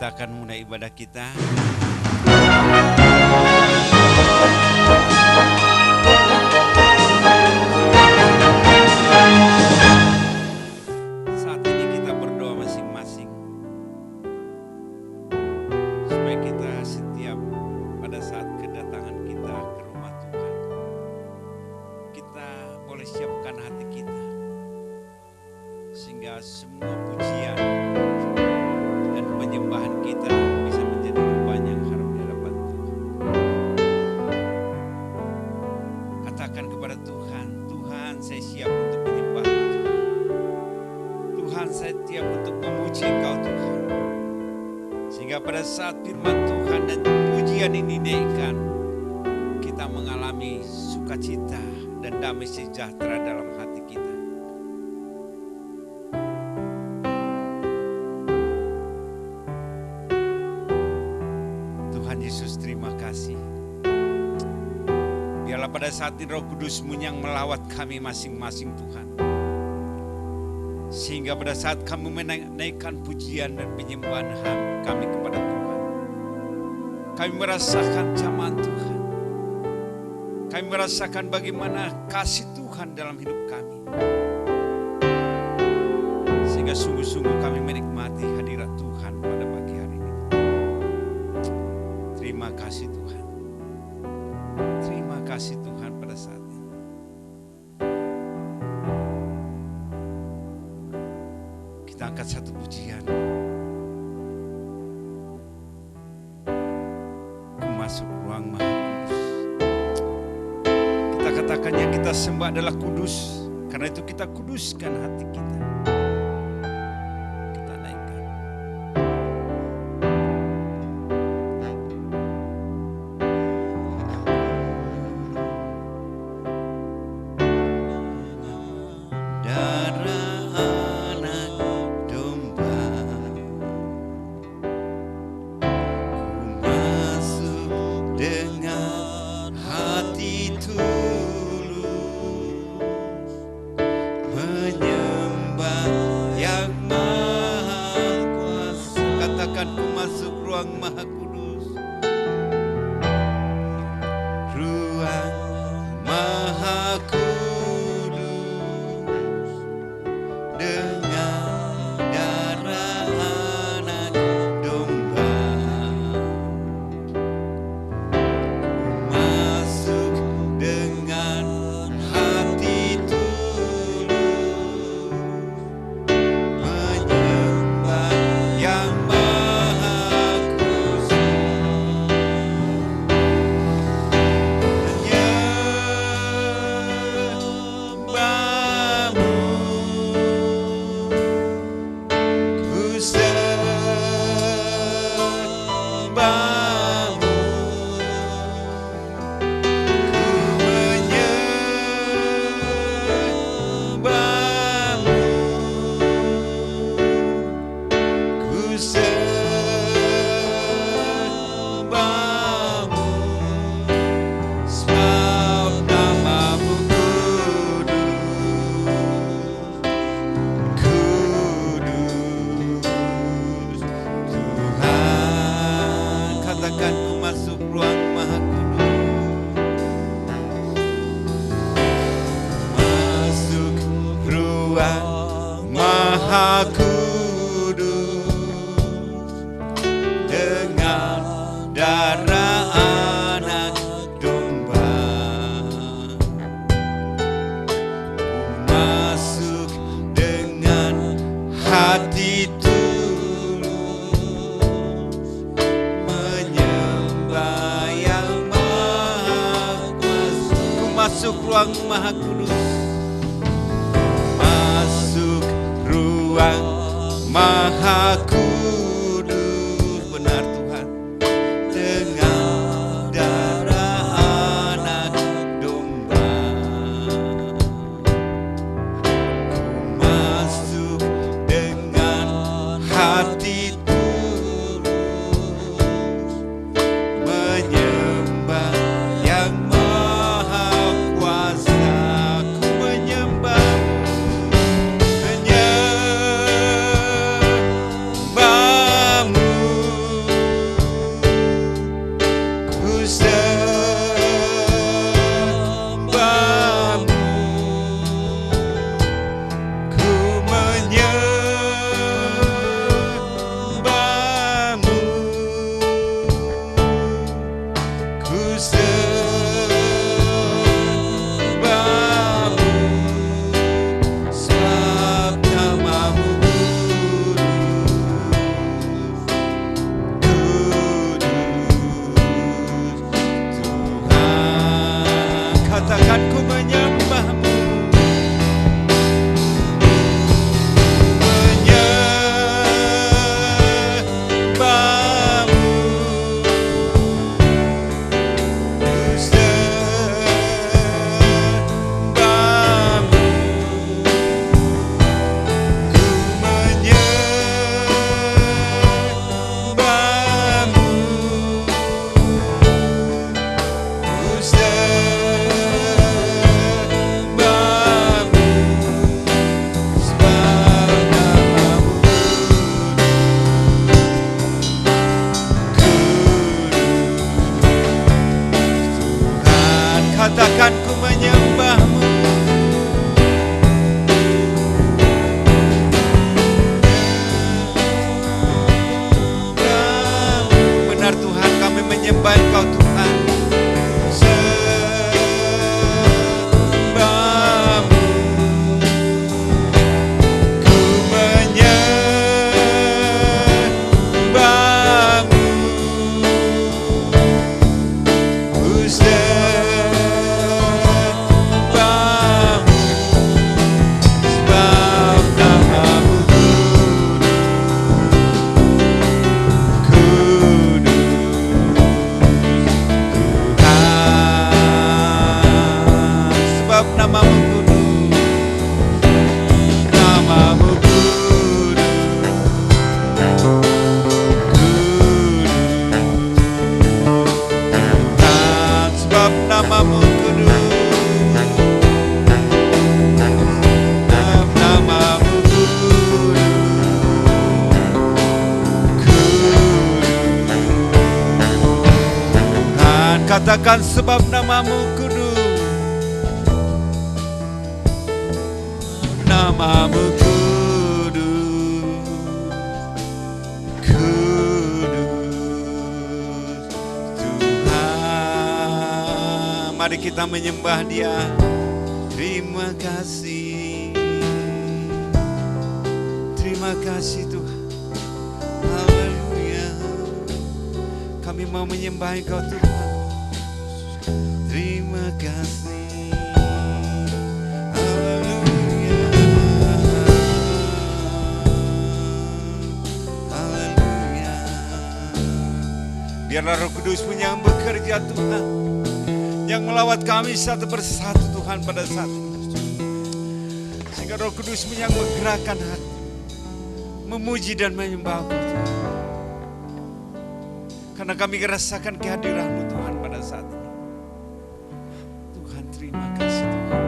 Kita akan mulai ibadah kita. Saat ini kita berdoa masing-masing supaya kita setiap pada saat kedatangan kita ke rumah Tuhan, kita boleh siapkan hati kita sehingga semua pujian dan penyembahan kita bisa menjadi beban yang harap di hadapan Tuhan. Katakan kepada Tuhan, Tuhan saya siap untuk menyembah Tuhan. Tuhan saya siap untuk memuji Engkau Tuhan. Sehingga pada saat firman Tuhan dan pujian ini dinaikkan, kita mengalami sukacita dan damai sejahtera dalam hati kita. Yesus, terima kasih. Biarlah pada saat ini Roh Kudus-Mu yang melawat kami masing-masing Tuhan. Sehingga pada saat kami menaikkan pujian dan penyembahan kami kepada Tuhan, kami merasakan zaman Tuhan. Kami merasakan bagaimana kasih Tuhan dalam hidup kami. Sehingga sungguh-sungguh kami menikmati hadirat Tuhan pada pagi hari ini. Terima kasih Tuhan. Terima kasih Tuhan pada saat ini. Kita angkat satu pujian. Ku masuk ruang Maha Kudus. Kita katakan yang kita sembah adalah kudus. Karena itu kita kuduskan hati kita. sebab namamu kudus, namamu kudus, Tuhan sebab namamu kudus, namamu Tuhan, katakan sebab namamu kudus, namamu kudus, kudus Tuhan. Mari kita menyembah Dia. Terima kasih, terima kasih Tuhan. Haleluya. Kami mau menyembah Engkau Tuhan. Terima kasih. Haleluya. Haleluya. Biarlah Roh Kudus-Mu yang bekerja Tuhan, yang melawat kami satu persatu Tuhan pada saat ini. Sehingga Roh Kudus-Mu yang menggerakkan hati, memuji dan menyembah Tuhan. Karena kami merasakan kehadiran-Mu Tuhan pada saat ini. Tuhan, terima kasih Tuhan.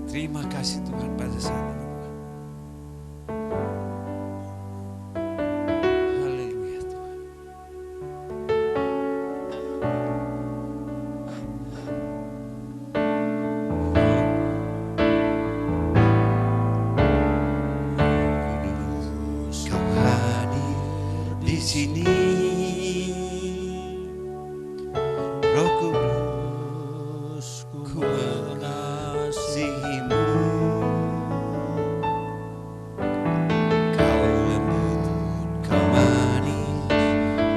Terima kasih Tuhan pada saat ini. Haleluya Tuhan. Kau hadir di sini, Roh Kudus, ku mengasihi-Mu. Kau lembut, Kau manis,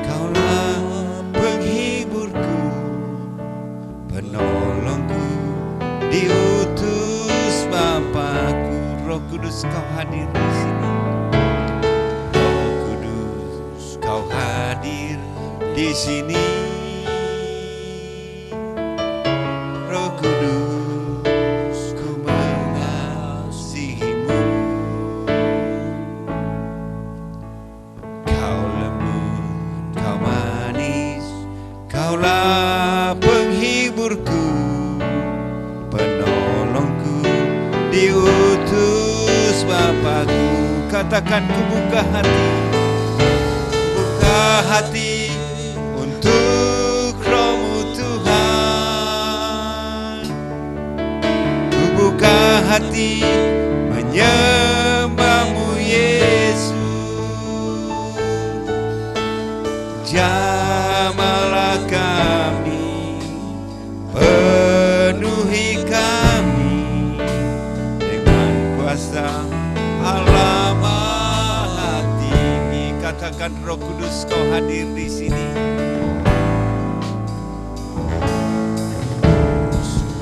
Kaulah penghiburku, penolongku, diutus Bapakku. Roh Kudus, Kau hadir di sini. Roh Kudus, Kau hadir di sini. Roh Kudus, ku mengasihi-Mu. Kau lembut, Kau manis, Kaulah penghiburku, penolongku, diutus Bapakku. Katakan, ku buka hati, buka hati untuk Roh-Mu Tuhan. Ku buka hati menyembah-Mu Yesus. Jamahlah kami, penuhi kami dengan kuasa Allah Maha Tinggi. Katakan, Roh Kudus, Kau hadir di sini.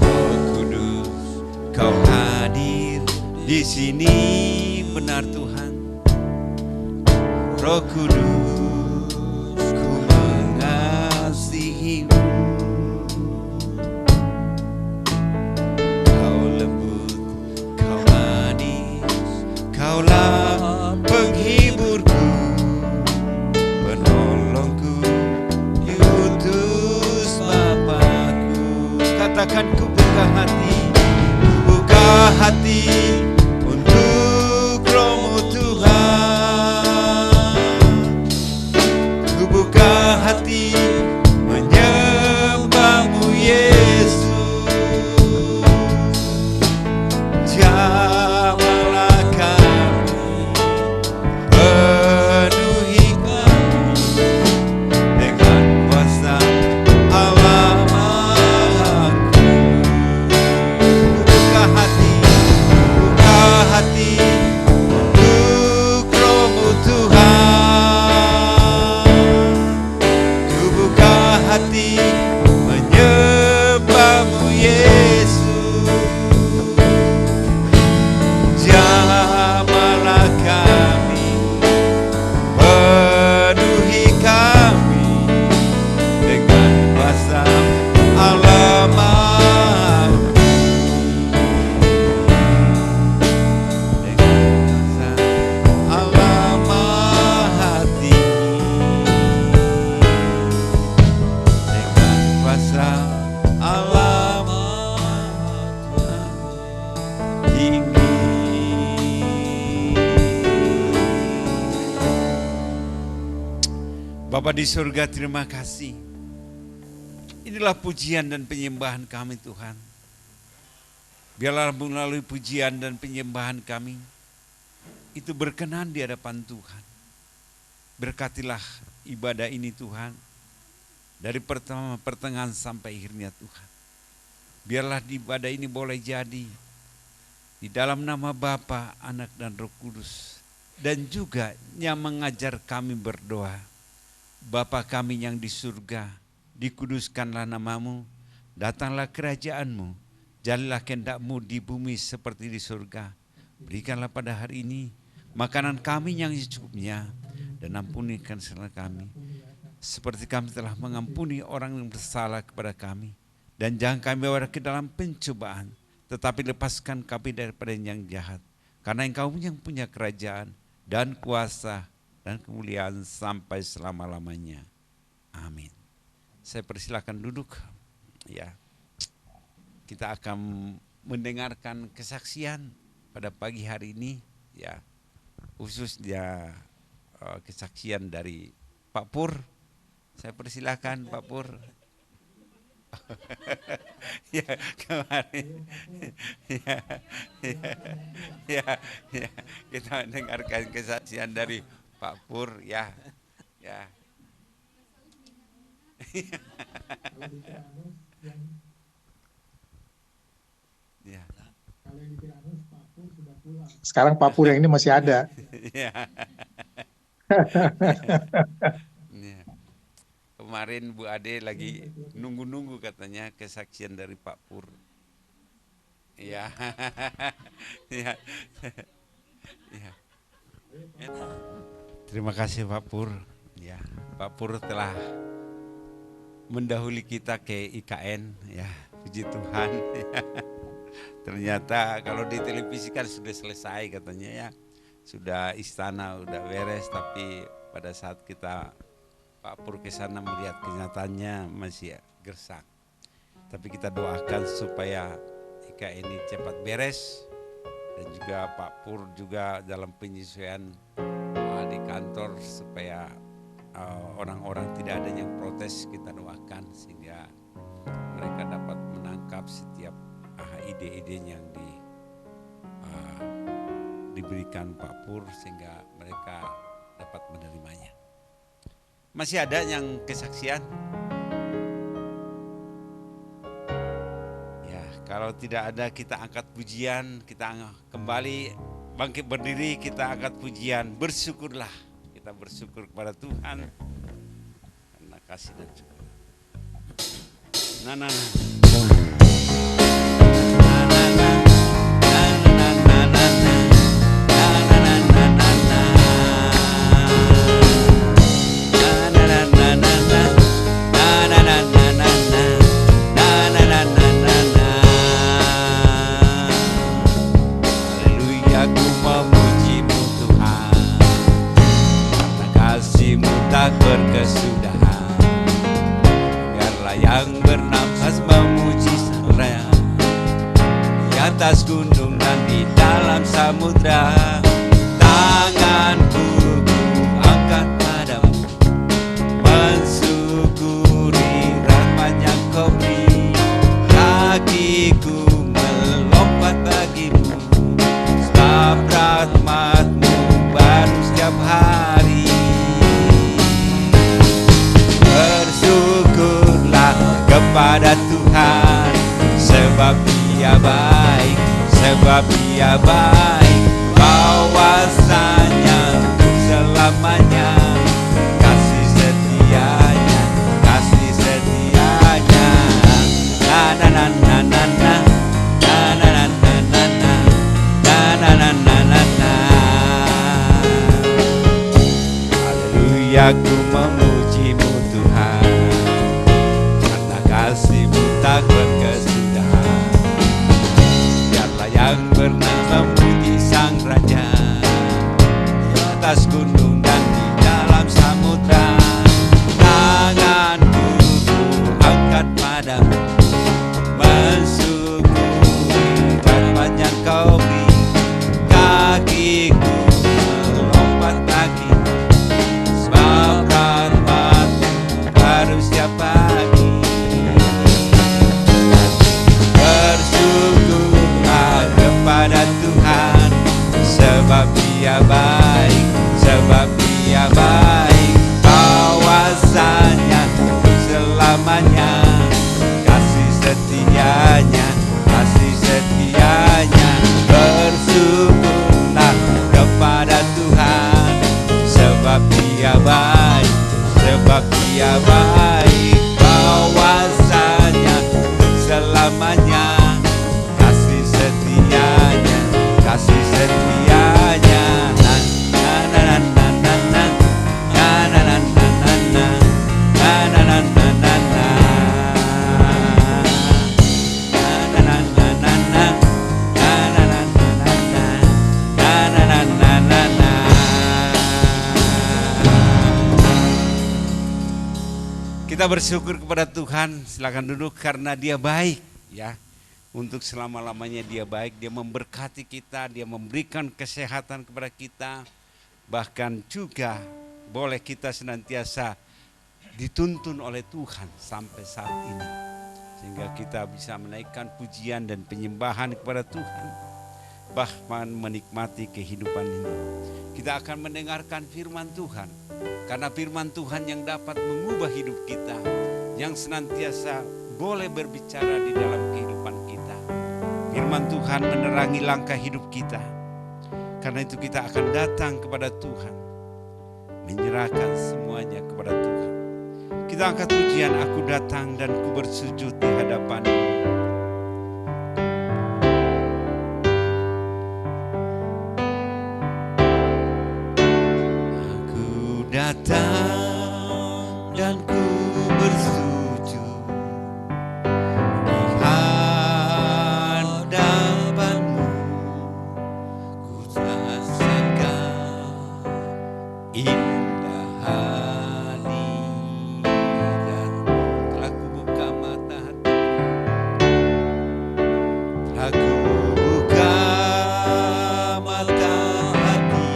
Roh Kudus, Kau hadir di sini. Benar Tuhan. Roh Kudus, ku mengasihi-Mu. Kau lembut, Kau manis, Kaulah penghiburku, penolongku, diutus Bapakku. Katakan, ku buka hati, ku buka hati untuk Roh-Mu Tuhan. Ku buka hati menyembah-Mu Yesus. Jamahlah kami, penuhi kami dengan kuasa Allah Maha Kuasa. Ku buka hati untuk Roh-Mu Tuhan. Ku buka hati menyembah-Mu Yesus. Jamahlah kami, penuhi kami dengan kuasa Allah Maha Bapa di surga, terima kasih. Inilah pujian dan penyembahan kami Tuhan. Biarlah melalui pujian dan penyembahan kami itu berkenan di hadapan Tuhan. Berkatilah ibadah ini Tuhan, dari pertengahan sampai akhirnya Tuhan. Biarlah ibadah ini boleh jadi di dalam nama Bapa, Anak dan Roh Kudus. Dan juga yang mengajar kami berdoa. Bapa kami yang di surga, dikuduskanlah namamu, datanglah kerajaanmu, jadilah kehendak-mu di bumi seperti di surga. Berikanlah pada hari ini makanan kami yang secukupnya, dan ampunikan kesalahan kami, seperti kami telah mengampuni orang yang bersalah kepada kami. Dan jangan kami bawa ke dalam pencobaan, tetapi lepaskan kami daripada yang jahat. Karena Engkau yang punya kerajaan dan kuasa dan kemuliaan sampai selama-lamanya. Amin. Saya persilakan duduk. Ya, kita akan mendengarkan kesaksian pada pagi hari ini. Ya, khususnya kesaksian dari Pak Pur. Saya persilakan Pak Pur. Ya, kemarin ya, kita dengarkan kesaksian dari Pak Pur ya. Ya. Ya. Sekarang Pak Pur yang ini masih ada. Ya. Kemarin Bu Ade lagi nunggu-nunggu katanya kesaksian dari Pak Pur. Ya. Ya. Ya. Terima kasih Pak Pur. Ya, Pak Pur telah mendahului kita ke IKN ya. Puji Tuhan. Ya. Ternyata kalau di televisi kan sudah selesai katanya ya. Sudah istana udah beres, tapi pada saat kita Pak Pur ke sana melihat kenyataannya masih gersang. Tapi kita doakan supaya IKN ini cepat beres, dan juga Pak Pur juga dalam penyesuaian di kantor supaya orang-orang tidak ada yang protes, kita doakan sehingga mereka dapat menangkap setiap ide-ide yang diberikan Pak Pur sehingga mereka dapat menerimanya. Masih ada yang kesaksian? Ya, kalau tidak ada kita angkat pujian, kita kembali bangkit berdiri, kita angkat pujian, bersyukurlah. Kita bersyukur kepada Tuhan karena kasih dan syukur. Tak berkesudahan, biarlah yang bernafas memuji Sang di atas gunung dan di dalam samudra. Tanganku angkat padamu, mensyukuri rahmat yang Kau beri. Kakiku melompat bagimu, sebab rahmat-Mu baru setiap hari. Bersyukurlah kepada Tuhan, sebab Dia baik, sebab Dia baik. Bahwasanya untuk selamanya, kasih setianya, kasih setianya. Na na na na na na, na na na na na na, na na na na na. Haleluya, ku memuji-Mu Tuhan, karena kasih-Mu tak berkesudahan. Biarlah yang bernama-Mu selamanya. Kasih setianya, kasih setianya. Na na na na na na na na na na na na na na na na na. Kita bersyukur kepada Tuhan, silakan duduk, karena Dia baik ya. Untuk selama-lamanya Dia baik, Dia memberkati kita, Dia memberikan kesehatan kepada kita. Bahkan juga boleh kita senantiasa dituntun oleh Tuhan sampai saat ini. Sehingga kita bisa menaikkan pujian dan penyembahan kepada Tuhan, bahkan menikmati kehidupan ini. Kita akan mendengarkan firman Tuhan, karena firman Tuhan yang dapat mengubah hidup kita, yang senantiasa boleh berbicara di dalam kehidupan kita. Firman Tuhan menerangi langkah hidup kita. Karena itu kita akan datang kepada Tuhan, menyerahkan semuanya kepada Tuhan. Kita angkat pujian, aku datang dan ku bersujud di hadapan-Mu. Datang dan ku bersujud di hadapan-Mu. Ku rasakan indah hadirat-Mu. Telah ku buka mata hatiku, telah ku buka mata hatiku,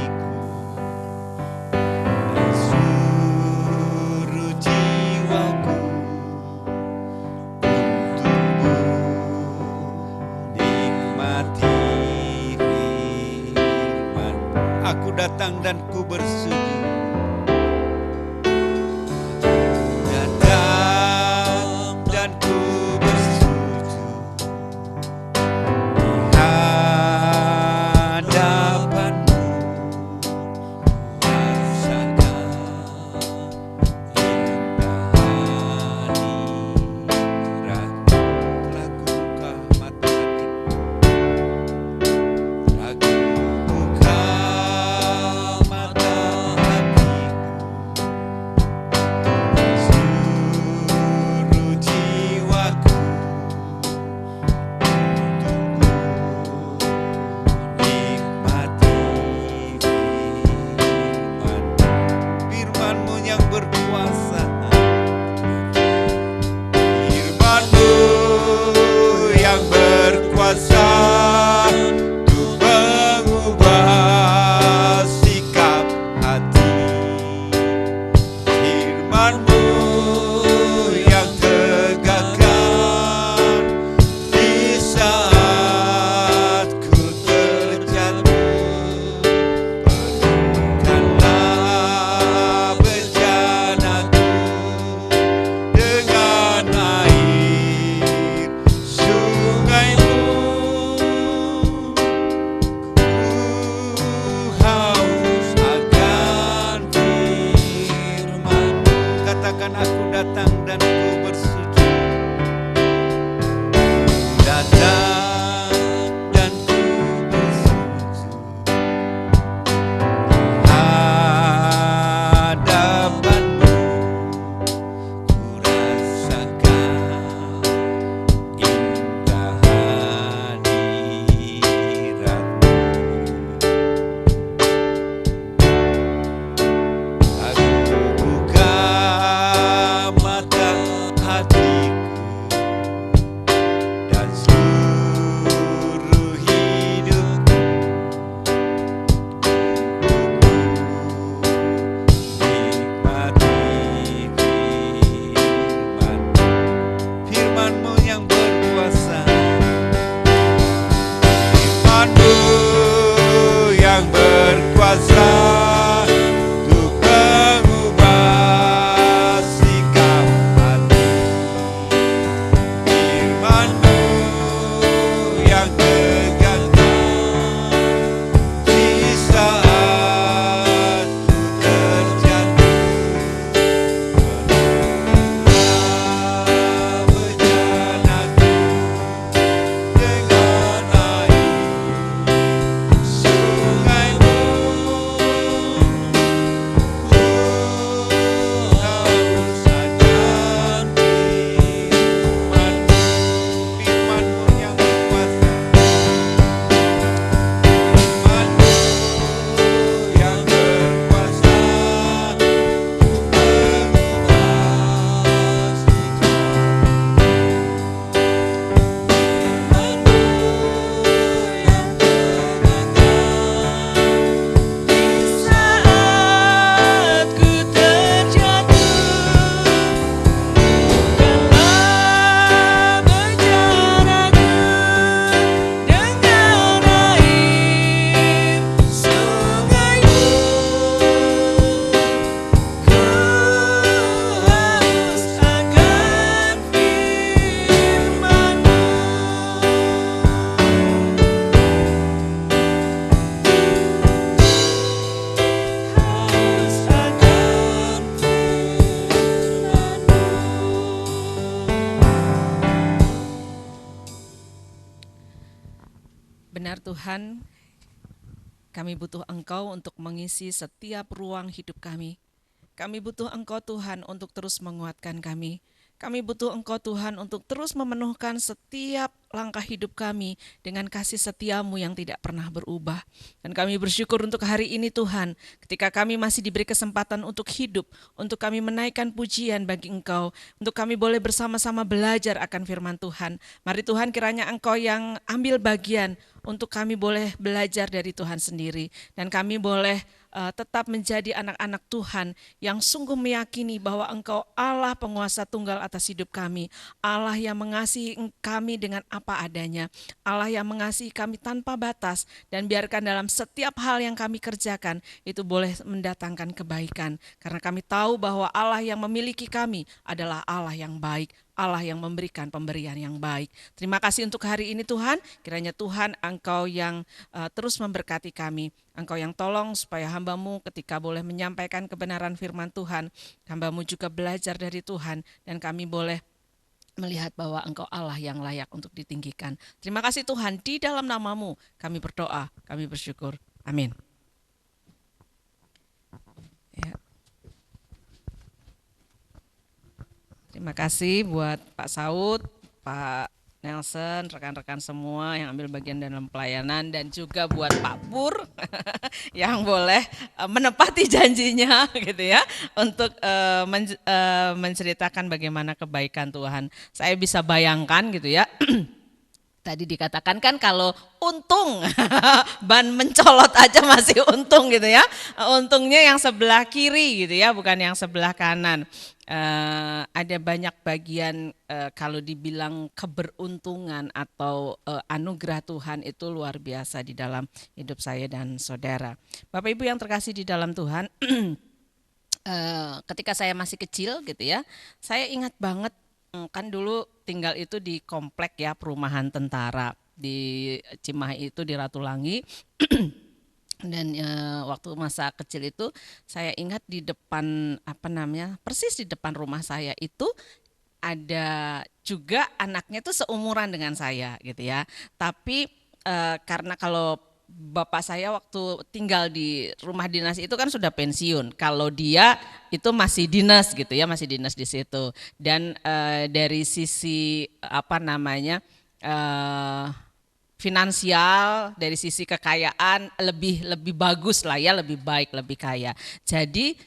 datang dan ku bersujud. Datang dan ku bersujud Benar Tuhan, kami butuh Engkau untuk mengisi setiap ruang hidup kami. Kami butuh Engkau Tuhan untuk terus menguatkan kami. Kami butuh Engkau Tuhan untuk terus memenuhkan setiap langkah hidup kami dengan kasih setiamu yang tidak pernah berubah. Dan kami bersyukur untuk hari ini Tuhan, ketika kami masih diberi kesempatan untuk hidup, untuk kami menaikkan pujian bagi Engkau, untuk kami boleh bersama-sama belajar akan firman Tuhan. Mari Tuhan, kiranya Engkau yang ambil bagian untuk kami boleh belajar dari Tuhan sendiri. Dan kami boleh tetap menjadi anak-anak Tuhan yang sungguh meyakini bahwa Engkau Allah penguasa tunggal atas hidup kami, Allah yang mengasihi kami dengan apa adanya, Allah yang mengasihi kami tanpa batas, dan biarkan dalam setiap hal yang kami kerjakan itu boleh mendatangkan kebaikan, karena kami tahu bahwa Allah yang memiliki kami adalah Allah yang baik, Allah yang memberikan pemberian yang baik. Terima kasih untuk hari ini Tuhan, kiranya Tuhan Engkau yang terus memberkati kami, Engkau yang tolong supaya hamba-Mu ketika boleh menyampaikan kebenaran firman Tuhan, hamba-Mu juga belajar dari Tuhan, dan kami boleh melihat bahwa Engkau Allah yang layak untuk ditinggikan. Terima kasih Tuhan, di dalam nama-Mu kami berdoa, kami bersyukur. Amin. Ya. Terima kasih buat Pak Saud, Pak Nelson, rekan-rekan semua yang ambil bagian dalam pelayanan, dan juga buat Pak Pur yang boleh menepati janjinya gitu ya untuk menceritakan bagaimana kebaikan Tuhan. Saya bisa bayangkan gitu ya. Tadi dikatakan kan kalau untung ban mencolot aja masih untung gitu ya. Untungnya yang sebelah kiri gitu ya, bukan yang sebelah kanan. Ada banyak bagian kalau dibilang keberuntungan atau anugerah Tuhan itu luar biasa di dalam hidup saya dan saudara. Bapak Ibu yang terkasih di dalam Tuhan, ketika saya masih kecil gitu ya, saya ingat banget kan dulu tinggal itu di komplek ya perumahan tentara di Cimahi itu di Ratulangi. Dan waktu masa kecil itu saya ingat di depan persis di depan rumah saya itu ada juga anaknya tuh seumuran dengan saya gitu ya. Tapi karena kalau bapak saya waktu tinggal di rumah dinas itu kan sudah pensiun. Kalau dia itu masih dinas gitu ya, masih dinas di situ. Dan dari sisi finansial, dari sisi kekayaan lebih bagus lah ya, lebih baik, lebih kaya. Jadi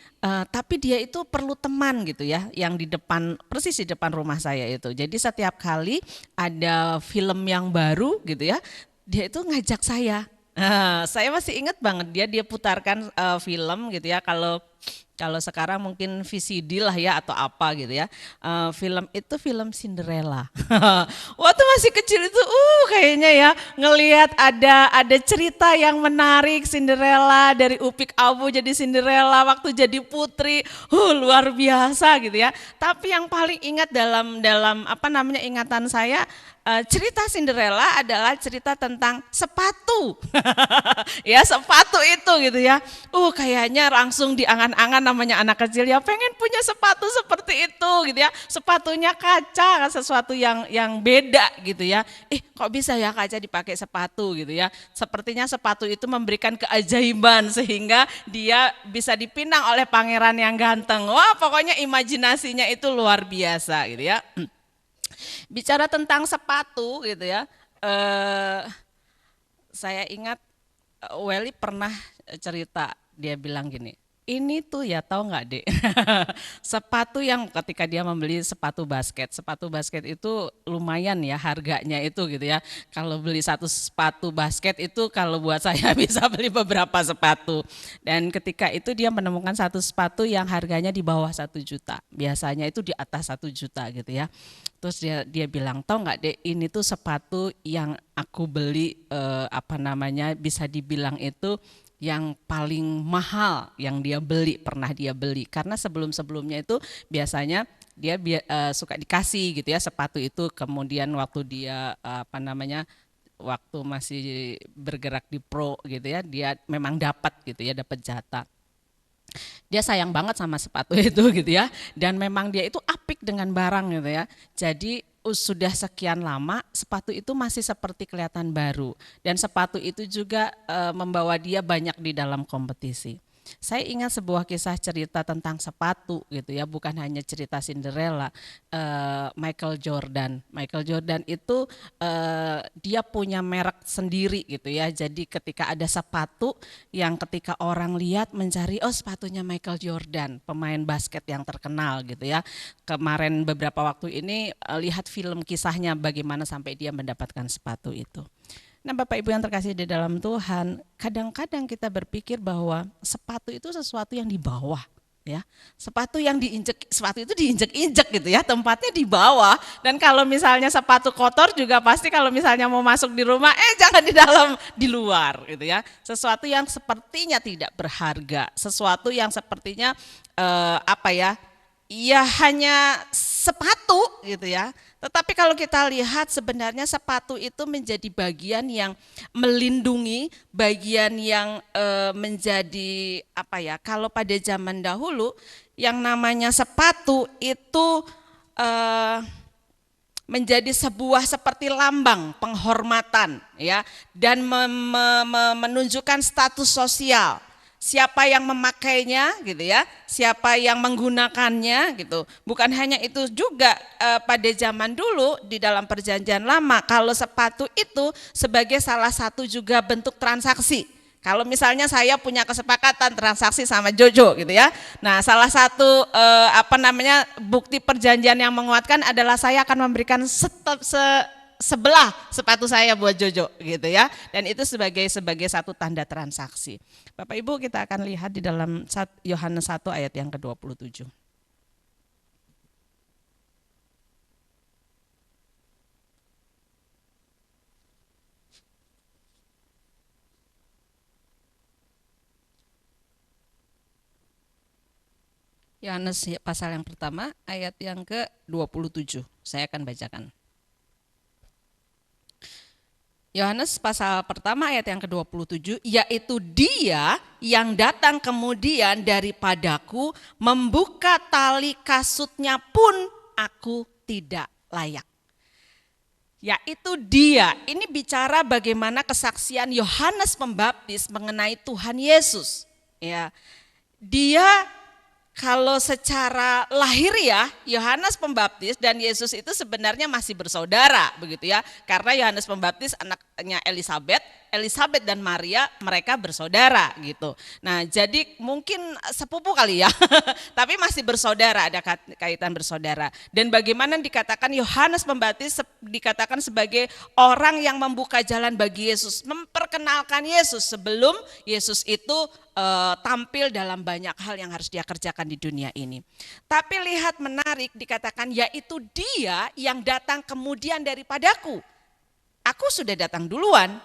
tapi dia itu perlu teman gitu ya, yang di depan, persis di depan rumah saya itu. Jadi setiap kali ada film yang baru gitu ya, dia itu ngajak saya. Saya masih ingat banget dia putarkan film gitu ya, kalau sekarang mungkin VCD lah ya atau apa gitu ya. Film itu film Cinderella. Waktu masih kecil itu kayaknya ya ngelihat ada cerita yang menarik, Cinderella dari Upik Abu jadi Cinderella waktu jadi putri. Luar biasa gitu ya. Tapi yang paling ingat dalam ingatan saya, cerita Cinderella adalah cerita tentang sepatu. Ya sepatu itu gitu ya. Kayaknya langsung diangan-angan namanya anak kecil ya, pengen punya sepatu seperti itu gitu ya. Sepatunya kaca, sesuatu yang beda gitu ya. Kok bisa ya kaca dipakai sepatu gitu ya. Sepertinya sepatu itu memberikan keajaiban sehingga dia bisa dipinang oleh pangeran yang ganteng. Wah, pokoknya imajinasinya itu luar biasa gitu ya. Bicara tentang sepatu gitu ya, saya ingat Welly pernah cerita, dia bilang gini, ini tuh ya tahu nggak Dek, sepatu yang ketika dia membeli sepatu basket itu lumayan ya harganya itu gitu ya. Kalau beli satu sepatu basket itu kalau buat saya bisa beli beberapa sepatu. Dan ketika itu dia menemukan satu sepatu yang harganya di bawah 1 juta, biasanya itu di atas 1 juta gitu ya. Terus dia bilang, tahu nggak Dek, ini tuh sepatu yang aku beli bisa dibilang itu yang paling mahal yang pernah dia beli, karena sebelumnya itu biasanya dia suka dikasih gitu ya sepatu itu, kemudian waktu dia waktu masih bergerak di pro gitu ya, dia memang dapat gitu ya, dapat jatah. Dia sayang banget sama sepatu itu gitu ya, dan memang dia itu apik dengan barang gitu ya. Jadi sudah sekian lama, sepatu itu masih seperti kelihatan baru. Dan sepatu itu juga membawa dia banyak di dalam kompetisi. Saya ingat sebuah kisah cerita tentang sepatu gitu ya, bukan hanya cerita Cinderella. Michael Jordan. Michael Jordan itu dia punya merek sendiri gitu ya. Jadi ketika ada sepatu yang ketika orang lihat mencari, oh sepatunya Michael Jordan, pemain basket yang terkenal gitu ya. Kemarin beberapa waktu ini lihat film kisahnya bagaimana sampai dia mendapatkan sepatu itu. Nah Bapak Ibu yang terkasih di dalam Tuhan, kadang-kadang kita berpikir bahwa sepatu itu sesuatu yang di bawah, ya. Sepatu yang diinjek, sepatu itu diinjek-injek gitu ya, tempatnya di bawah. Dan kalau misalnya sepatu kotor juga pasti kalau misalnya mau masuk di rumah, jangan di dalam, di luar gitu ya. Sesuatu yang sepertinya tidak berharga, sesuatu yang sepertinya ya hanya sepatu gitu ya. Tetapi kalau kita lihat sebenarnya sepatu itu menjadi bagian yang melindungi, bagian yang menjadi kalau pada zaman dahulu yang namanya sepatu itu menjadi sebuah seperti lambang penghormatan ya, dan menunjukkan status sosial. Siapa yang memakainya gitu ya, siapa yang menggunakannya gitu. Bukan hanya itu juga pada zaman dulu di dalam perjanjian lama, kalau sepatu itu sebagai salah satu juga bentuk transaksi. Kalau misalnya saya punya kesepakatan transaksi sama Jojo gitu ya. Nah, salah satu bukti perjanjian yang menguatkan adalah saya akan memberikan sebelah sepatu saya buat Jojo gitu ya, dan itu sebagai satu tanda transaksi. Bapak Ibu, kita akan lihat di dalam Yohanes 1 ayat yang ke-27. Yohanes pasal yang pertama ayat yang ke-27. Saya akan bacakan. Yohanes pasal pertama ayat yang ke-27, yaitu Dia yang datang kemudian daripadaku, membuka tali kasutnya pun aku tidak layak. Yaitu Dia, ini bicara bagaimana kesaksian Yohanes Pembaptis mengenai Tuhan Yesus. Ya, Dia kalau secara lahiriah Yohanes Pembaptis dan Yesus itu sebenarnya masih bersaudara begitu ya. Karena Yohanes Pembaptis anaknya Elisabet dan Maria, mereka bersaudara gitu. Nah, jadi mungkin sepupu kali ya. Tapi masih bersaudara, ada kaitan bersaudara. Dan bagaimana dikatakan Yohanes Pembaptis dikatakan sebagai orang yang membuka jalan bagi Yesus, memperkenalkan Yesus sebelum Yesus itu tampil dalam banyak hal yang harus dia kerjakan di dunia ini. Tapi lihat menarik dikatakan, yaitu Dia yang datang kemudian daripadaku. Aku sudah datang duluan,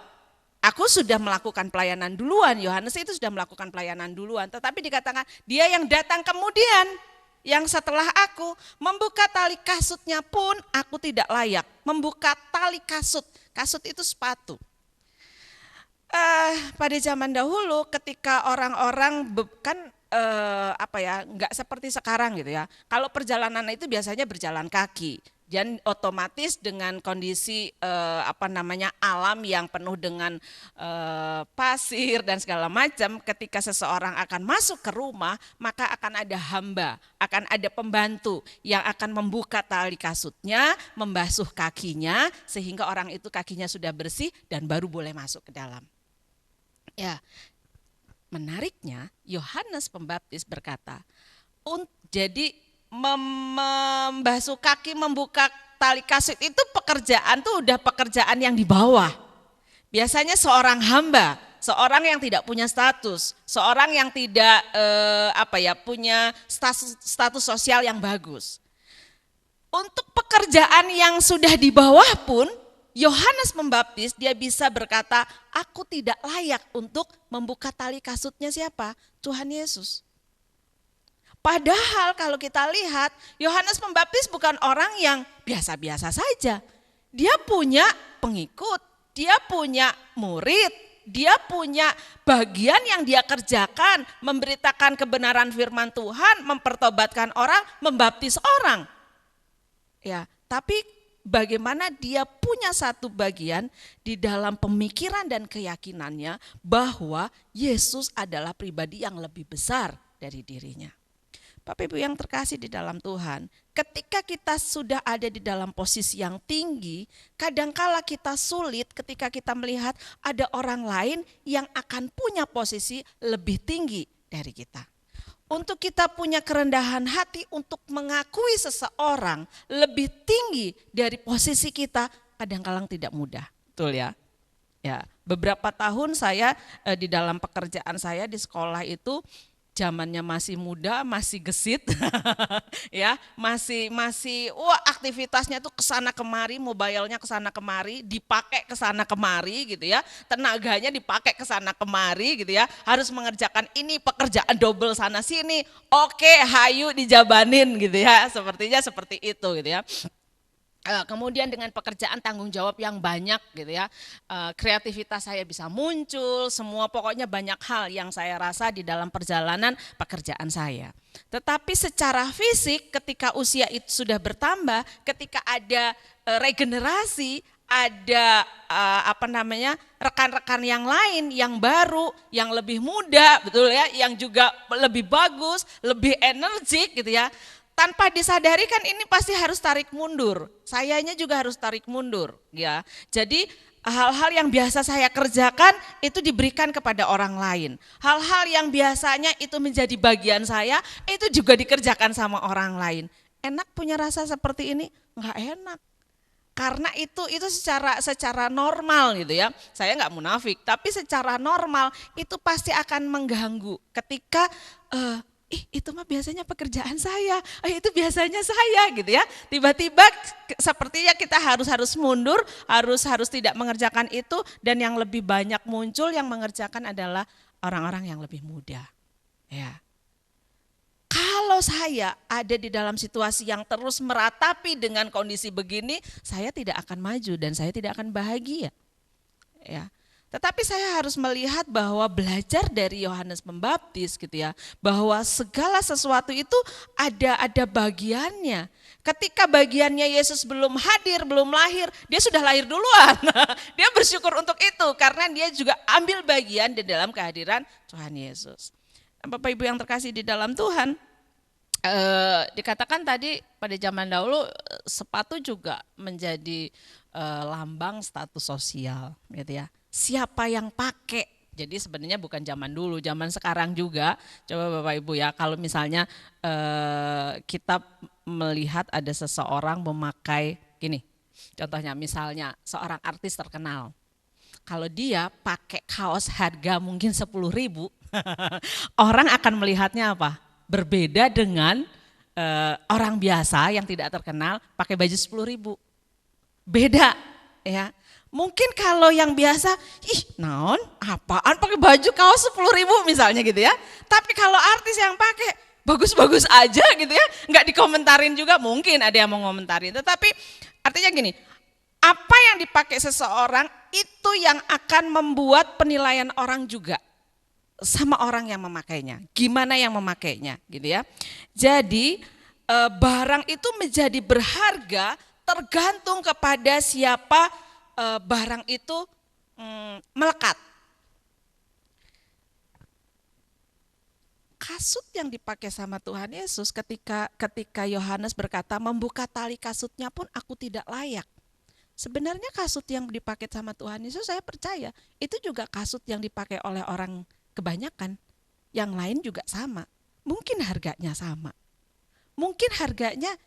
aku sudah melakukan pelayanan duluan. Yohanes itu sudah melakukan pelayanan duluan, tetapi dikatakan Dia yang datang kemudian, yang setelah aku, membuka tali kasutnya pun aku tidak layak. Membuka tali kasut, kasut itu sepatu. Pada zaman dahulu ketika orang-orang nggak seperti sekarang gitu ya. Kalau perjalanan itu biasanya berjalan kaki. Dan otomatis dengan kondisi alam yang penuh dengan pasir dan segala macam, ketika seseorang akan masuk ke rumah, maka akan ada hamba, akan ada pembantu yang akan membuka tali kasutnya, membasuh kakinya sehingga orang itu kakinya sudah bersih dan baru boleh masuk ke dalam. Ya, menariknya Yohanes Pembaptis berkata, jadi membasuh kaki, membuka tali kasut itu pekerjaan tuh udah pekerjaan yang di bawah. Biasanya seorang hamba, seorang yang tidak punya status, seorang yang tidak punya status sosial yang bagus. Untuk pekerjaan yang sudah di bawah pun, Yohanes Pembaptis dia bisa berkata, aku tidak layak untuk membuka tali kasutnya siapa? Tuhan Yesus. Padahal kalau kita lihat, Yohanes Pembaptis bukan orang yang biasa-biasa saja. Dia punya pengikut, dia punya murid, dia punya bagian yang dia kerjakan, memberitakan kebenaran firman Tuhan, mempertobatkan orang, membaptis orang. Ya, tapi bagaimana dia punya satu bagian di dalam pemikiran dan keyakinannya bahwa Yesus adalah pribadi yang lebih besar dari dirinya. Bapak Ibu yang terkasih di dalam Tuhan, ketika kita sudah ada di dalam posisi yang tinggi, kadangkala kita sulit ketika kita melihat ada orang lain yang akan punya posisi lebih tinggi dari kita. Untuk kita punya kerendahan hati untuk mengakui seseorang lebih tinggi dari posisi kita, kadang-kadang tidak mudah. Betul ya? Ya, beberapa tahun saya di dalam pekerjaan saya di sekolah itu zamannya masih muda, masih gesit, ya, masih aktivitasnya tuh kesana kemari, mobilenya kesana kemari, dipakai kesana kemari gitu ya, tenaganya dipakai kesana kemari gitu ya, harus mengerjakan ini pekerjaan double sana sini, oke, hayu dijabanin gitu ya, sepertinya seperti itu gitu ya. Kemudian dengan pekerjaan tanggung jawab yang banyak gitu ya, kreativitas saya bisa muncul, semua pokoknya banyak hal yang saya rasa di dalam perjalanan pekerjaan saya. Tetapi secara fisik ketika usia itu sudah bertambah, ketika ada regenerasi, ada rekan-rekan yang lain yang baru, yang lebih muda, betul ya, yang juga lebih bagus, lebih energik gitu ya. Tanpa disadari kan ini pasti harus tarik mundur. Sayanya juga harus tarik mundur, ya. Jadi hal-hal yang biasa saya kerjakan itu diberikan kepada orang lain. Hal-hal yang biasanya itu menjadi bagian saya itu juga dikerjakan sama orang lain. Enak punya rasa seperti ini? Enggak enak. Karena itu secara normal gitu ya. Saya enggak munafik, tapi secara normal itu pasti akan mengganggu ketika itu mah biasanya pekerjaan saya, itu biasanya saya gitu ya. Tiba-tiba sepertinya kita harus mundur, harus tidak mengerjakan itu, dan yang lebih banyak muncul yang mengerjakan adalah orang-orang yang lebih muda. Ya. Kalau saya ada di dalam situasi yang terus meratapi dengan kondisi begini, saya tidak akan maju dan saya tidak akan bahagia. Ya. Tetapi saya harus melihat bahwa belajar dari Yohanes Pembaptis gitu ya, bahwa segala sesuatu itu ada bagiannya. Ketika bagiannya Yesus belum hadir, belum lahir, dia sudah lahir duluan. Dia bersyukur untuk itu karena dia juga ambil bagian di dalam kehadiran Tuhan Yesus. Bapak Ibu yang terkasih di dalam Tuhan, dikatakan tadi pada zaman dahulu sepatu juga menjadi lambang status sosial gitu ya. Siapa yang pakai? Jadi sebenarnya bukan zaman dulu, zaman sekarang juga. Coba Bapak Ibu ya, kalau misalnya kita melihat ada seseorang memakai gini, contohnya misalnya seorang artis terkenal. Kalau dia pakai kaos harga mungkin 10.000, orang akan melihatnya apa? Berbeda dengan orang biasa yang tidak terkenal pakai baju 10.000. Beda ya. Mungkin kalau yang biasa, naon, apaan pakai baju kaos 10.000 misalnya gitu ya. Tapi kalau artis yang pakai bagus-bagus aja gitu ya, nggak dikomentarin juga, mungkin ada yang mau ngomentarin. Tetapi artinya gini, apa yang dipakai seseorang itu yang akan membuat penilaian orang juga sama orang yang memakainya. Gimana yang memakainya gitu ya. Jadi barang itu menjadi berharga tergantung kepada siapa barang itu melekat. Kasut yang dipakai sama Tuhan Yesus ketika Yohanes berkata membuka tali kasutnya pun aku tidak layak. Sebenarnya kasut yang dipakai sama Tuhan Yesus saya percaya itu juga kasut yang dipakai oleh orang kebanyakan. Yang lain juga sama. Mungkin harganya sama. Mungkin harganya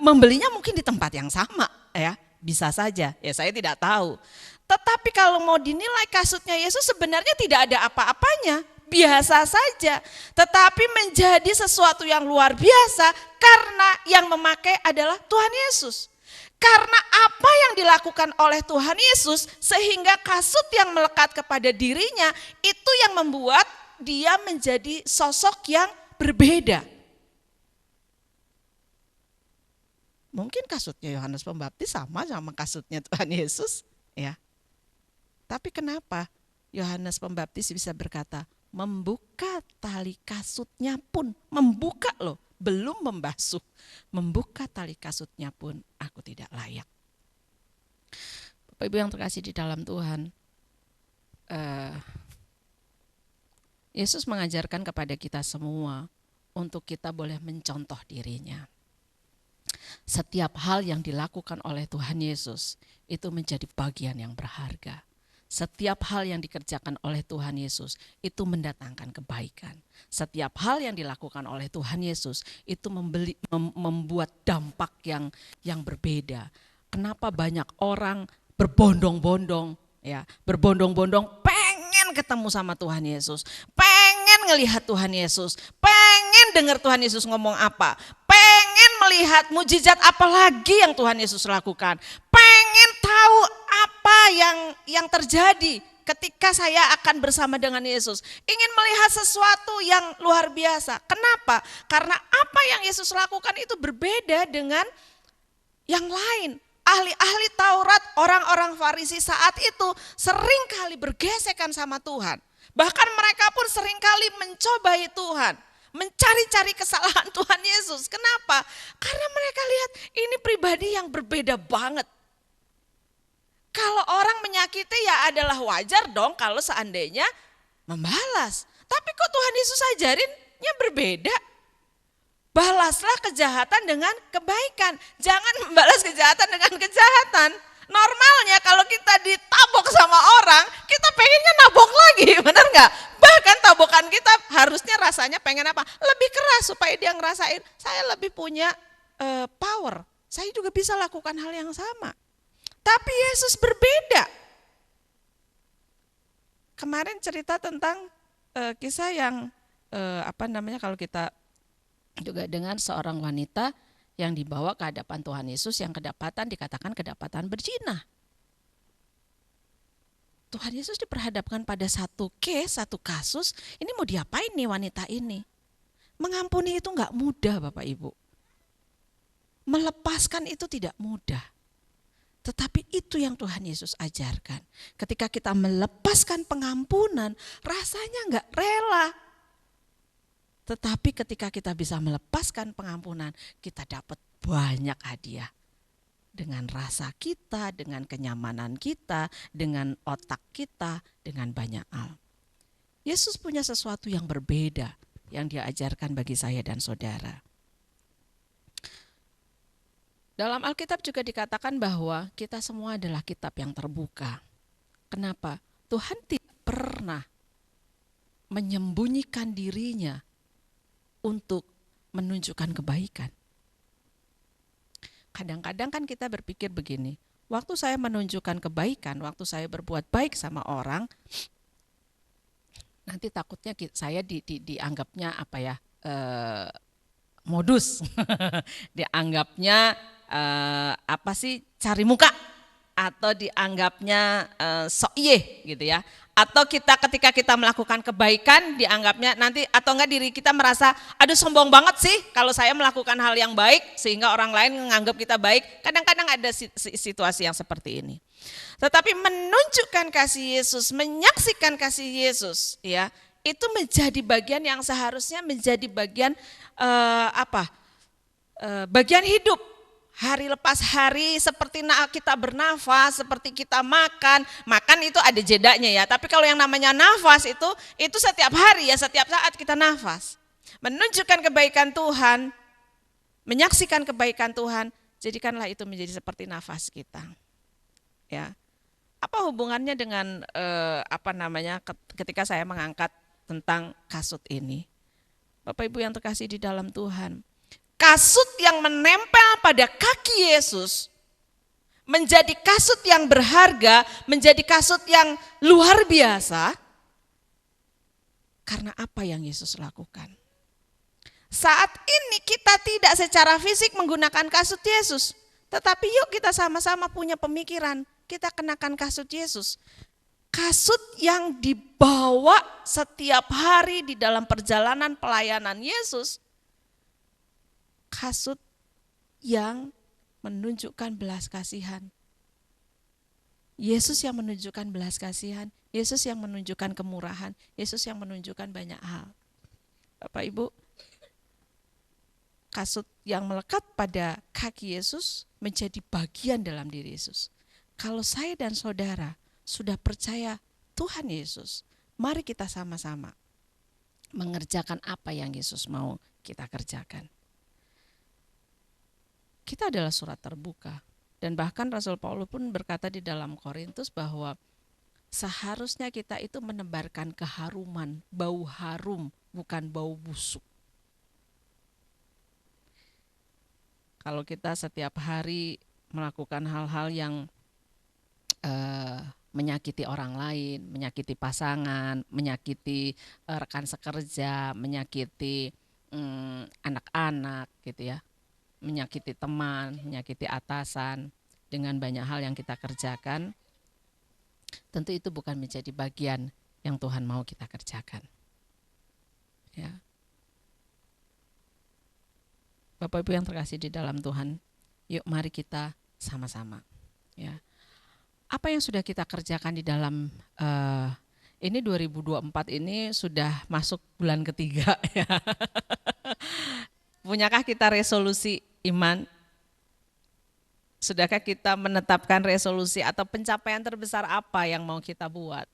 membelinya mungkin di tempat yang sama ya. Bisa saja, ya saya tidak tahu. Tetapi kalau mau dinilai kasutnya Yesus sebenarnya tidak ada apa-apanya, biasa saja. Tetapi menjadi sesuatu yang luar biasa karena yang memakai adalah Tuhan Yesus. Karena apa yang dilakukan oleh Tuhan Yesus sehingga kasut yang melekat kepada dirinya itu yang membuat dia menjadi sosok yang berbeda. Mungkin kasutnya Yohanes Pembaptis sama kasutnya Tuhan Yesus, ya. Tapi kenapa Yohanes Pembaptis bisa berkata, membuka tali kasutnya pun, membuka loh, belum membasuh, membuka tali kasutnya pun aku tidak layak. Bapak Ibu yang terkasih di dalam Tuhan, Yesus mengajarkan kepada kita semua untuk kita boleh mencontoh dirinya. Setiap hal yang dilakukan oleh Tuhan Yesus itu menjadi bagian yang berharga. Setiap hal yang dikerjakan oleh Tuhan Yesus itu mendatangkan kebaikan. Setiap hal yang dilakukan oleh Tuhan Yesus itu membuat dampak yang berbeda. Kenapa banyak orang berbondong-bondong, ya, berbondong-bondong pengen ketemu sama Tuhan Yesus, pengen ngelihat Tuhan Yesus, pengen dengar Tuhan Yesus ngomong apa, pengen melihat mujizat apa lagi yang Tuhan Yesus lakukan, pengen tahu apa yang terjadi ketika saya akan bersama dengan Yesus, ingin melihat sesuatu yang luar biasa. Kenapa? Karena apa yang Yesus lakukan itu berbeda dengan yang lain. Ahli-ahli Taurat, orang-orang Farisi saat itu seringkali bergesekan sama Tuhan. Bahkan mereka pun seringkali mencobai Tuhan, mencari-cari kesalahan Tuhan Yesus. Kenapa? Karena mereka lihat ini pribadi yang berbeda banget. Kalau orang menyakiti ya adalah wajar dong kalau seandainya membalas. Tapi kok Tuhan Yesus ajarinnya berbeda? Balaslah kejahatan dengan kebaikan. Jangan membalas kejahatan dengan kejahatan. Normalnya kalau kita ditabok sama orang, kita pengennya nabok lagi, benar nggak? Bahkan tabokan kita harusnya rasanya pengen apa? Lebih keras supaya dia ngerasain, saya lebih punya power. Saya juga bisa lakukan hal yang sama. Tapi Yesus berbeda. Kemarin cerita tentang kisah yang kalau kita juga dengan seorang wanita yang dibawa ke hadapan Tuhan Yesus yang dikatakan kedapatan berzina. Tuhan Yesus diperhadapkan pada satu kasus, ini mau diapain nih wanita ini? Mengampuni itu enggak mudah Bapak Ibu. Melepaskan itu tidak mudah. Tetapi itu yang Tuhan Yesus ajarkan. Ketika kita melepaskan pengampunan, rasanya enggak rela. Tetapi ketika kita bisa melepaskan pengampunan, kita dapat banyak hadiah. Dengan rasa kita, dengan kenyamanan kita, dengan otak kita, dengan banyak hal. Yesus punya sesuatu yang berbeda yang dia ajarkan bagi saya dan saudara. Dalam Alkitab juga dikatakan bahwa kita semua adalah kitab yang terbuka. Kenapa? Tuhan tidak pernah menyembunyikan dirinya untuk menunjukkan kebaikan. Kadang-kadang kan kita berpikir begini, waktu saya menunjukkan kebaikan, waktu saya berbuat baik sama orang, nanti takutnya saya dianggapnya modus, dianggapnya cari muka, atau dianggapnya sok iye gitu ya. Atau ketika kita melakukan kebaikan dianggapnya nanti, atau enggak diri kita merasa aduh sombong banget sih kalau saya melakukan hal yang baik sehingga orang lain menganggap kita baik. Kadang-kadang ada situasi yang seperti ini. Tetapi menunjukkan kasih Yesus, menyaksikan kasih Yesus ya, itu menjadi bagian yang seharusnya menjadi bagian bagian hidup. Hari lepas hari, seperti kita bernafas, seperti kita makan itu ada jedanya ya. Tapi kalau yang namanya nafas itu setiap hari ya, setiap saat kita nafas. Menunjukkan kebaikan Tuhan, menyaksikan kebaikan Tuhan, jadikanlah itu menjadi seperti nafas kita. Ya. Apa hubungannya dengan ketika saya mengangkat tentang kasut ini? Bapak Ibu yang terkasih di dalam Tuhan, kasut yang menempel pada kaki Yesus menjadi kasut yang berharga, menjadi kasut yang luar biasa karena apa yang Yesus lakukan. Saat ini kita tidak secara fisik menggunakan kasut Yesus, tetapi yuk kita sama-sama punya pemikiran, kita kenakan kasut Yesus. Kasut yang dibawa setiap hari di dalam perjalanan pelayanan Yesus, kasut yang menunjukkan belas kasihan. Yesus yang menunjukkan belas kasihan, Yesus yang menunjukkan kemurahan, Yesus yang menunjukkan banyak hal. Bapak Ibu, kasut yang melekat pada kaki Yesus menjadi bagian dalam diri Yesus. Kalau saya dan saudara sudah percaya Tuhan Yesus, mari kita sama-sama mengerjakan apa yang Yesus mau kita kerjakan. Kita adalah surat terbuka. Dan bahkan Rasul Paulus pun berkata di dalam Korintus bahwa seharusnya kita itu menebarkan keharuman, bau harum, bukan bau busuk. Kalau kita setiap hari melakukan hal-hal yang menyakiti orang lain, menyakiti pasangan, menyakiti rekan sekerja, menyakiti anak-anak gitu ya, menyakiti teman, menyakiti atasan, dengan banyak hal yang kita kerjakan, tentu itu bukan menjadi bagian yang Tuhan mau kita kerjakan. Ya. Bapak Ibu yang terkasih di dalam Tuhan, yuk mari kita sama-sama. Ya. Apa yang sudah kita kerjakan di dalam ini 2024 ini sudah masuk bulan ketiga ya. Punyakah kita resolusi iman? Sudahkah kita menetapkan resolusi atau pencapaian terbesar apa yang mau kita buat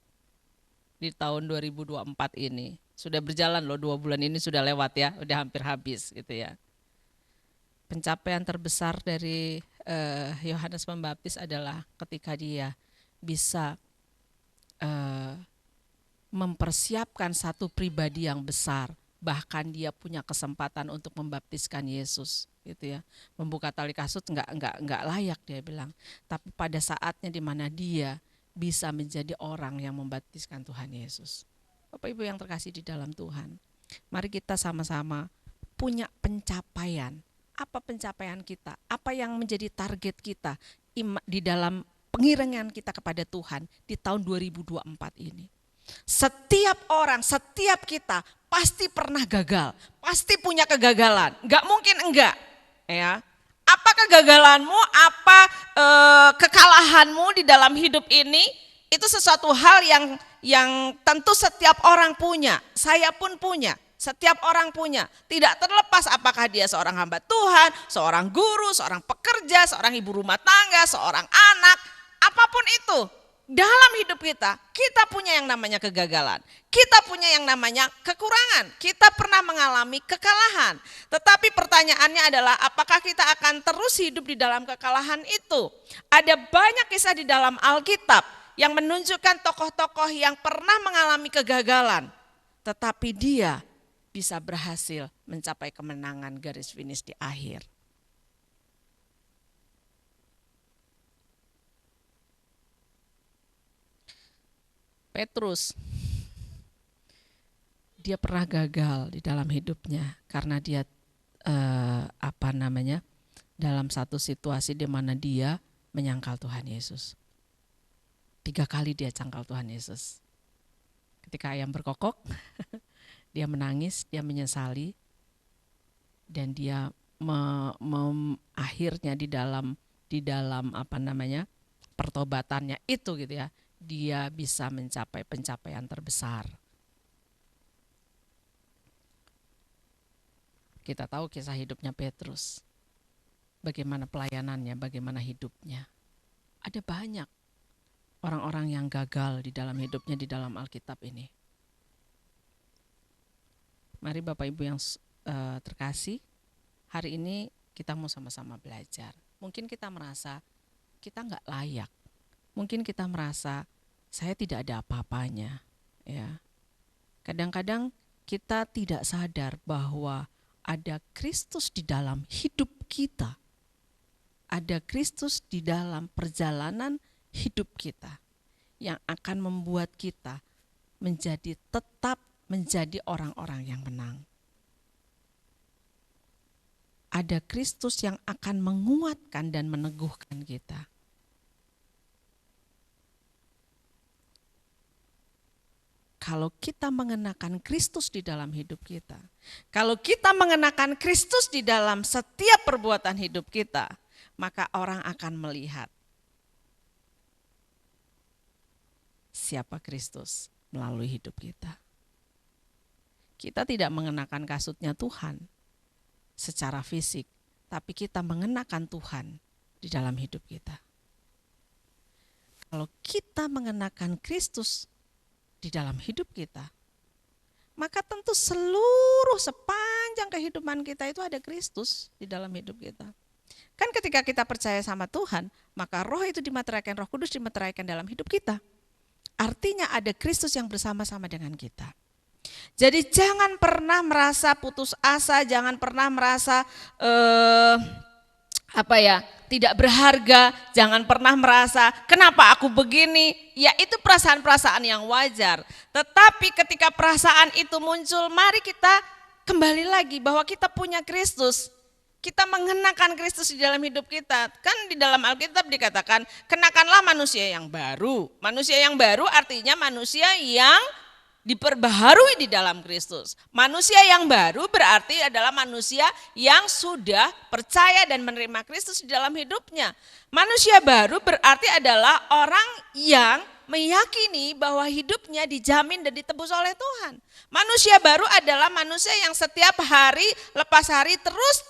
di tahun 2024 ini? Sudah berjalan loh, 2 bulan ini sudah lewat ya, udah hampir habis gitu ya. Pencapaian terbesar dari Yohanes Pembaptis adalah ketika dia bisa mempersiapkan satu pribadi yang besar, bahkan dia punya kesempatan untuk membaptiskan Yesus, gitu ya. Membuka tali kasut enggak layak dia bilang, tapi pada saatnya di mana dia bisa menjadi orang yang membaptiskan Tuhan Yesus. Bapak Ibu yang terkasih di dalam Tuhan, mari kita sama-sama punya pencapaian. Apa pencapaian kita? Apa yang menjadi target kita di dalam pengiringan kita kepada Tuhan di tahun 2024 ini? Setiap orang, setiap kita pasti pernah gagal, pasti punya kegagalan. Enggak mungkin enggak, ya. Apa kegagalanmu, apa kekalahanmu di dalam hidup ini? Itu sesuatu hal yang tentu setiap orang punya. Saya pun punya. Setiap orang punya, tidak terlepas apakah dia seorang hamba Tuhan, seorang guru, seorang pekerja, seorang ibu rumah tangga, seorang anak, apapun itu. Dalam hidup kita punya yang namanya kegagalan, kita punya yang namanya kekurangan, kita pernah mengalami kekalahan. Tetapi pertanyaannya adalah apakah kita akan terus hidup di dalam kekalahan itu? Ada banyak kisah di dalam Alkitab yang menunjukkan tokoh-tokoh yang pernah mengalami kegagalan, tetapi dia bisa berhasil mencapai kemenangan garis finish di akhir. Petrus, dia pernah gagal di dalam hidupnya karena dia dalam satu situasi di mana dia menyangkal Tuhan Yesus. 3 kali dia cangkal Tuhan Yesus. Ketika ayam berkokok, dia menangis, dia menyesali, dan dia akhirnya di dalam pertobatannya itu gitu ya, dia bisa mencapai pencapaian terbesar. Kita tahu kisah hidupnya Petrus, bagaimana pelayanannya, bagaimana hidupnya. Ada banyak orang-orang yang gagal di dalam hidupnya di dalam Alkitab ini. Mari Bapak Ibu yang terkasih, hari ini kita mau sama-sama belajar. Mungkin kita merasa kita nggak layak. Mungkin kita merasa saya tidak ada apa-apanya. Ya. Kadang-kadang kita tidak sadar bahwa ada Kristus di dalam hidup kita. Ada Kristus di dalam perjalanan hidup kita yang akan membuat kita tetap menjadi orang-orang yang menang. Ada Kristus yang akan menguatkan dan meneguhkan kita. Kalau kita mengenakan Kristus di dalam hidup kita, kalau kita mengenakan Kristus di dalam setiap perbuatan hidup kita, maka orang akan melihat siapa Kristus melalui hidup kita. Kita tidak mengenakan kasutnya Tuhan secara fisik, tapi kita mengenakan Tuhan di dalam hidup kita. Kalau kita mengenakan Kristus di dalam hidup kita, maka tentu sepanjang kehidupan kita itu ada Kristus di dalam hidup kita. Kan ketika kita percaya sama Tuhan, maka roh itu dimeteraikan, Roh Kudus dimeteraikan dalam hidup kita. Artinya ada Kristus yang bersama-sama dengan kita. Jadi jangan pernah merasa putus asa, jangan pernah merasa tidak berharga, jangan pernah merasa kenapa aku begini. Ya itu perasaan-perasaan yang wajar. Tetapi ketika perasaan itu muncul, mari kita kembali lagi bahwa kita punya Kristus. Kita mengenakan Kristus di dalam hidup kita. Kan di dalam Alkitab dikatakan, kenakanlah manusia yang baru. Manusia yang baru artinya manusia yang diperbaharui di dalam Kristus. Manusia yang baru berarti adalah manusia yang sudah percaya dan menerima Kristus di dalam hidupnya. Manusia baru berarti adalah orang yang meyakini bahwa hidupnya dijamin dan ditebus oleh Tuhan. Manusia baru adalah manusia yang setiap hari lepas hari terus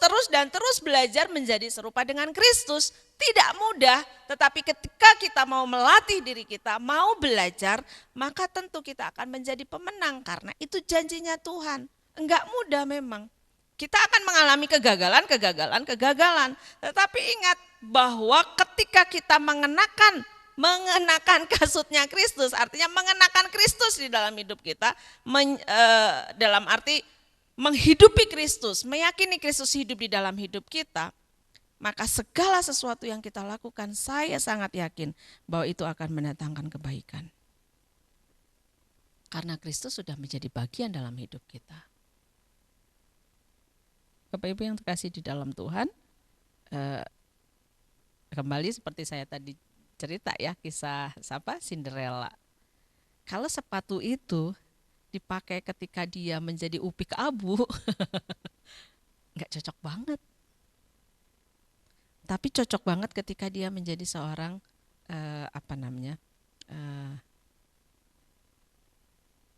belajar menjadi serupa dengan Kristus. Tidak mudah, tetapi ketika kita mau melatih diri kita, mau belajar, maka tentu kita akan menjadi pemenang karena itu janjinya Tuhan. Enggak mudah memang. Kita akan mengalami kegagalan. Tetapi ingat bahwa ketika kita mengenakan kasutnya Kristus, artinya mengenakan Kristus di dalam hidup kita, dalam arti menghidupi Kristus, meyakini Kristus hidup di dalam hidup kita, maka segala sesuatu yang kita lakukan, saya sangat yakin bahwa itu akan mendatangkan kebaikan. Karena Kristus sudah menjadi bagian dalam hidup kita. Bapak Ibu yang terkasih di dalam Tuhan, kembali seperti saya tadi cerita ya, kisah Cinderella. Kalau sepatu itu dipakai ketika dia menjadi upik abu, nggak cocok banget. Tapi cocok banget ketika dia menjadi seorang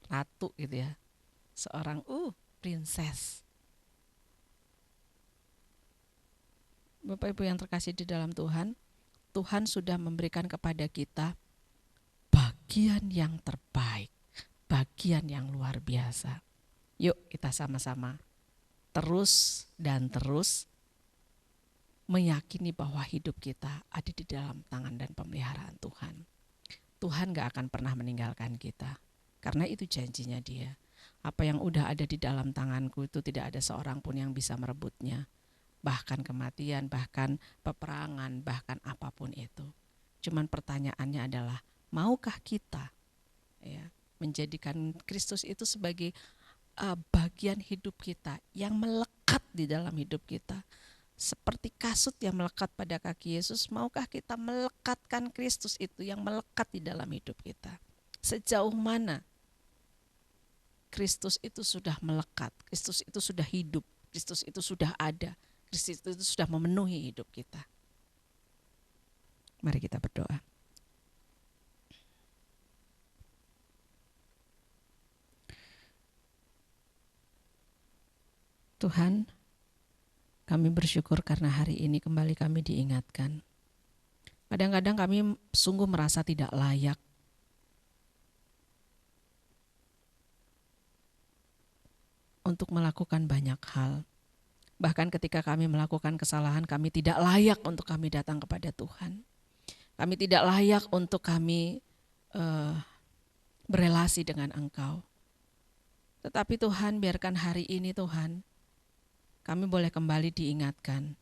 ratu gitu ya, seorang princess. Bapak Ibu yang terkasih di dalam Tuhan, Tuhan sudah memberikan kepada kita bagian yang terbaik, bagian yang luar biasa. Yuk kita sama-sama terus meyakini bahwa hidup kita ada di dalam tangan dan pemeliharaan Tuhan. Tuhan gak akan pernah meninggalkan kita, karena itu janjinya Dia. Apa yang udah ada di dalam tanganku itu tidak ada seorang pun yang bisa merebutnya. Bahkan kematian, bahkan peperangan, bahkan apapun itu. Cuman pertanyaannya adalah, maukah kita menjadikan Kristus itu sebagai bagian hidup kita yang melekat di dalam hidup kita? Seperti kasut yang melekat pada kaki Yesus, maukah kita melekatkan Kristus itu yang melekat di dalam hidup kita? Sejauh mana Kristus itu sudah melekat, Kristus itu sudah hidup, Kristus itu sudah ada, Kristus itu sudah memenuhi hidup kita. Mari kita berdoa. Tuhan, kami bersyukur karena hari ini kembali kami diingatkan. Kadang-kadang kami sungguh merasa tidak layak. Untuk melakukan banyak hal. Bahkan ketika kami melakukan kesalahan, kami tidak layak untuk kami datang kepada Tuhan. Kami tidak layak untuk kami berelasi dengan Engkau. Tetapi Tuhan, biarkan hari ini Tuhan, kami boleh kembali diingatkan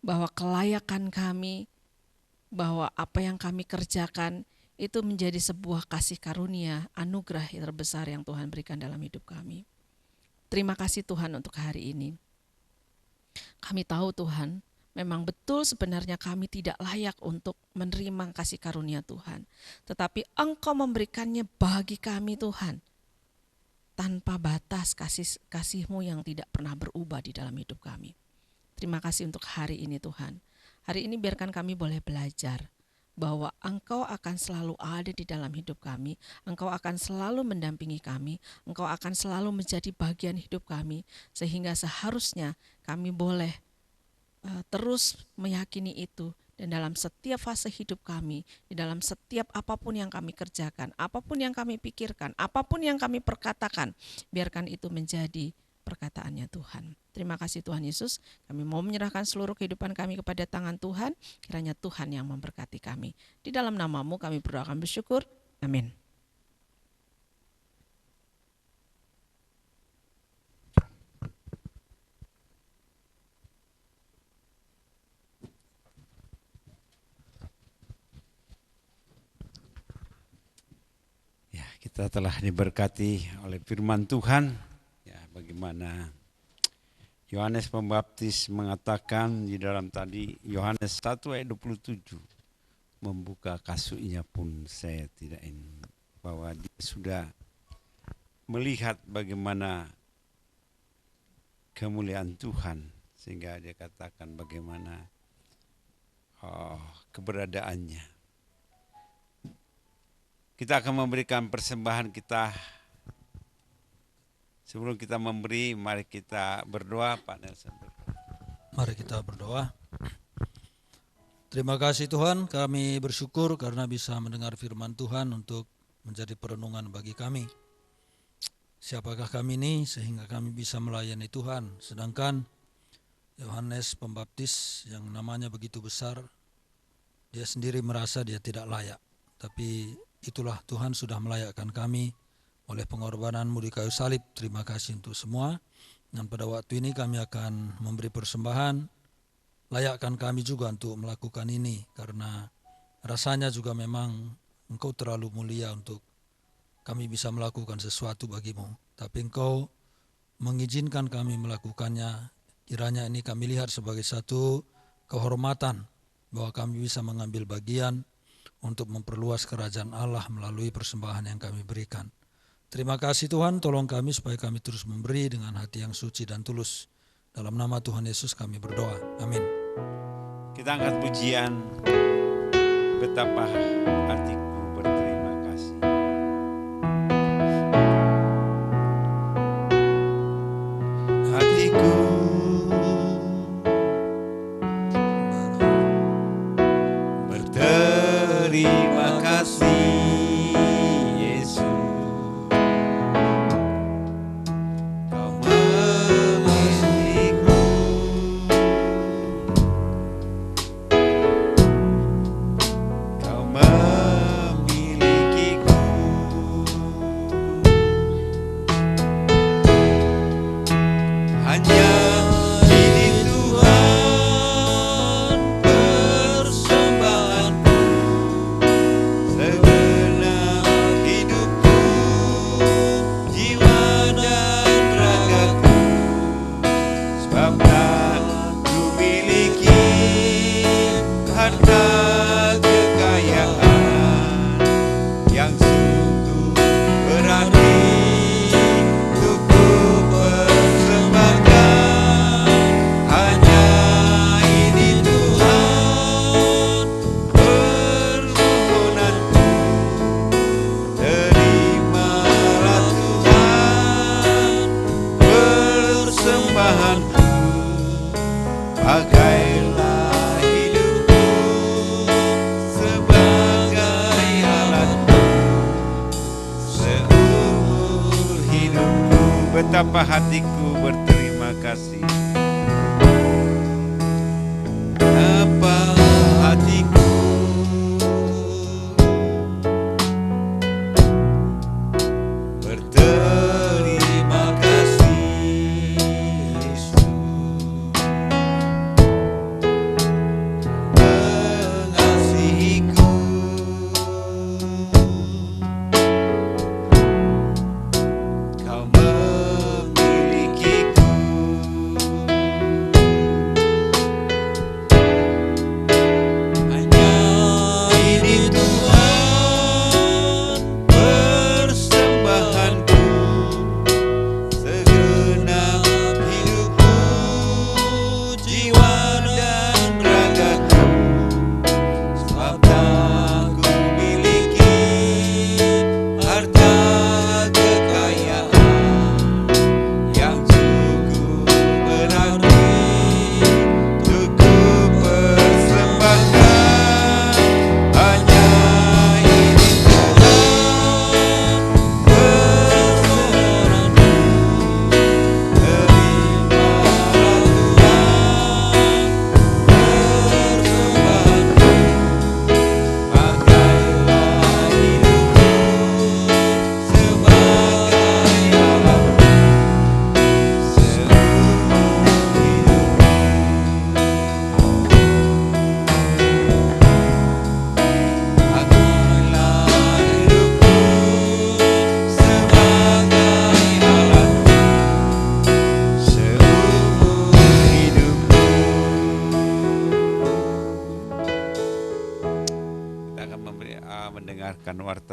bahwa kelayakan kami, bahwa apa yang kami kerjakan itu menjadi sebuah kasih karunia, anugerah yang terbesar yang Tuhan berikan dalam hidup kami. Terima kasih Tuhan untuk hari ini. Kami tahu Tuhan, memang betul sebenarnya kami tidak layak untuk menerima kasih karunia Tuhan. Tetapi Engkau memberikannya bagi kami Tuhan. Tanpa batas kasih-Mu yang tidak pernah berubah di dalam hidup kami. Terima kasih untuk hari ini Tuhan. Hari ini biarkan kami boleh belajar bahwa Engkau akan selalu ada di dalam hidup kami. Engkau akan selalu mendampingi kami. Engkau akan selalu menjadi bagian hidup kami. Sehingga seharusnya kami boleh terus meyakini itu dan dalam setiap fase hidup kami, di dalam setiap apapun yang kami kerjakan, apapun yang kami pikirkan, apapun yang kami perkatakan, biarkan itu menjadi perkataannya Tuhan. Terima kasih Tuhan Yesus, kami mau menyerahkan seluruh kehidupan kami kepada tangan Tuhan, kiranya Tuhan yang memberkati kami. Di dalam nama-Mu kami berdoa dan bersyukur. Amin. Ya, kita telah diberkati oleh firman Tuhan. Ya, bagaimana Yohanes Pembaptis mengatakan di dalam tadi Yohanes 1 ayat 27, membuka kasutnya pun saya tidak ingin, bahwa dia sudah melihat bagaimana kemuliaan Tuhan, sehingga dia katakan bagaimana keberadaannya. Kita akan memberikan persembahan kita. Sebelum kita memberi, mari kita berdoa. Pak Nelson. Mari kita berdoa. Terima kasih Tuhan, kami bersyukur karena bisa mendengar firman Tuhan untuk menjadi perenungan bagi kami. Siapakah kami ini sehingga kami bisa melayani Tuhan, sedangkan Yohanes Pembaptis yang namanya begitu besar, dia sendiri merasa dia tidak layak. Tapi itulah Tuhan sudah melayakkan kami oleh pengorbanan-Mu di kayu salib. Terima kasih untuk semua. Dan pada waktu ini kami akan memberi persembahan. Layakkan kami juga untuk melakukan ini, karena rasanya juga memang Engkau terlalu mulia untuk kami bisa melakukan sesuatu bagi-Mu. Tapi Engkau mengizinkan kami melakukannya. Kiranya ini kami lihat sebagai satu kehormatan bahwa kami bisa mengambil bagian untuk memperluas kerajaan Allah melalui persembahan yang kami berikan. Terima kasih Tuhan, tolong kami supaya kami terus memberi dengan hati yang suci dan tulus. Dalam nama Tuhan Yesus kami berdoa. Amin. Kita angkat pujian, betapa hatiku berterima kasih. Hatiku berterima kasih. Betapa hatiku berterima kasih. Apa hatiku berterima kasih, Yesus mengasihiku. Kau memilikiku.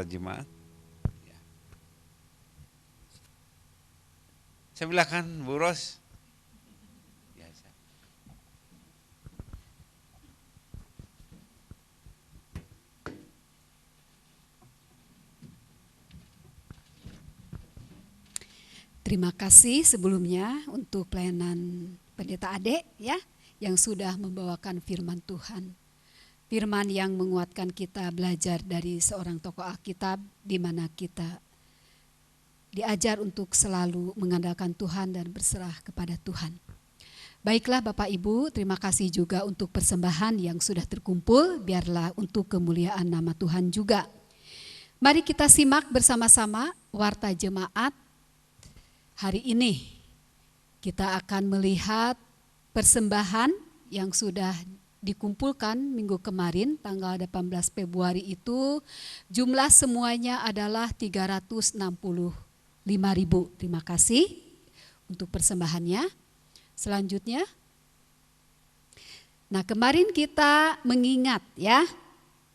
jemaat. Ya. Saya silakan Bu Ros. Ya, Terima kasih sebelumnya untuk pelayanan Pendeta Ade ya, yang sudah membawakan firman Tuhan. Firman yang menguatkan kita belajar dari seorang tokoh Alkitab, di mana kita diajar untuk selalu mengandalkan Tuhan dan berserah kepada Tuhan. Baiklah Bapak Ibu, terima kasih juga untuk persembahan yang sudah terkumpul, biarlah untuk kemuliaan nama Tuhan juga. Mari kita simak bersama-sama warta jemaat. Hari ini kita akan melihat persembahan yang sudah dikumpulkan minggu kemarin tanggal 18 Februari itu, jumlah semuanya adalah 365.000. Terima kasih untuk persembahannya. Selanjutnya, nah kemarin kita mengingat ya,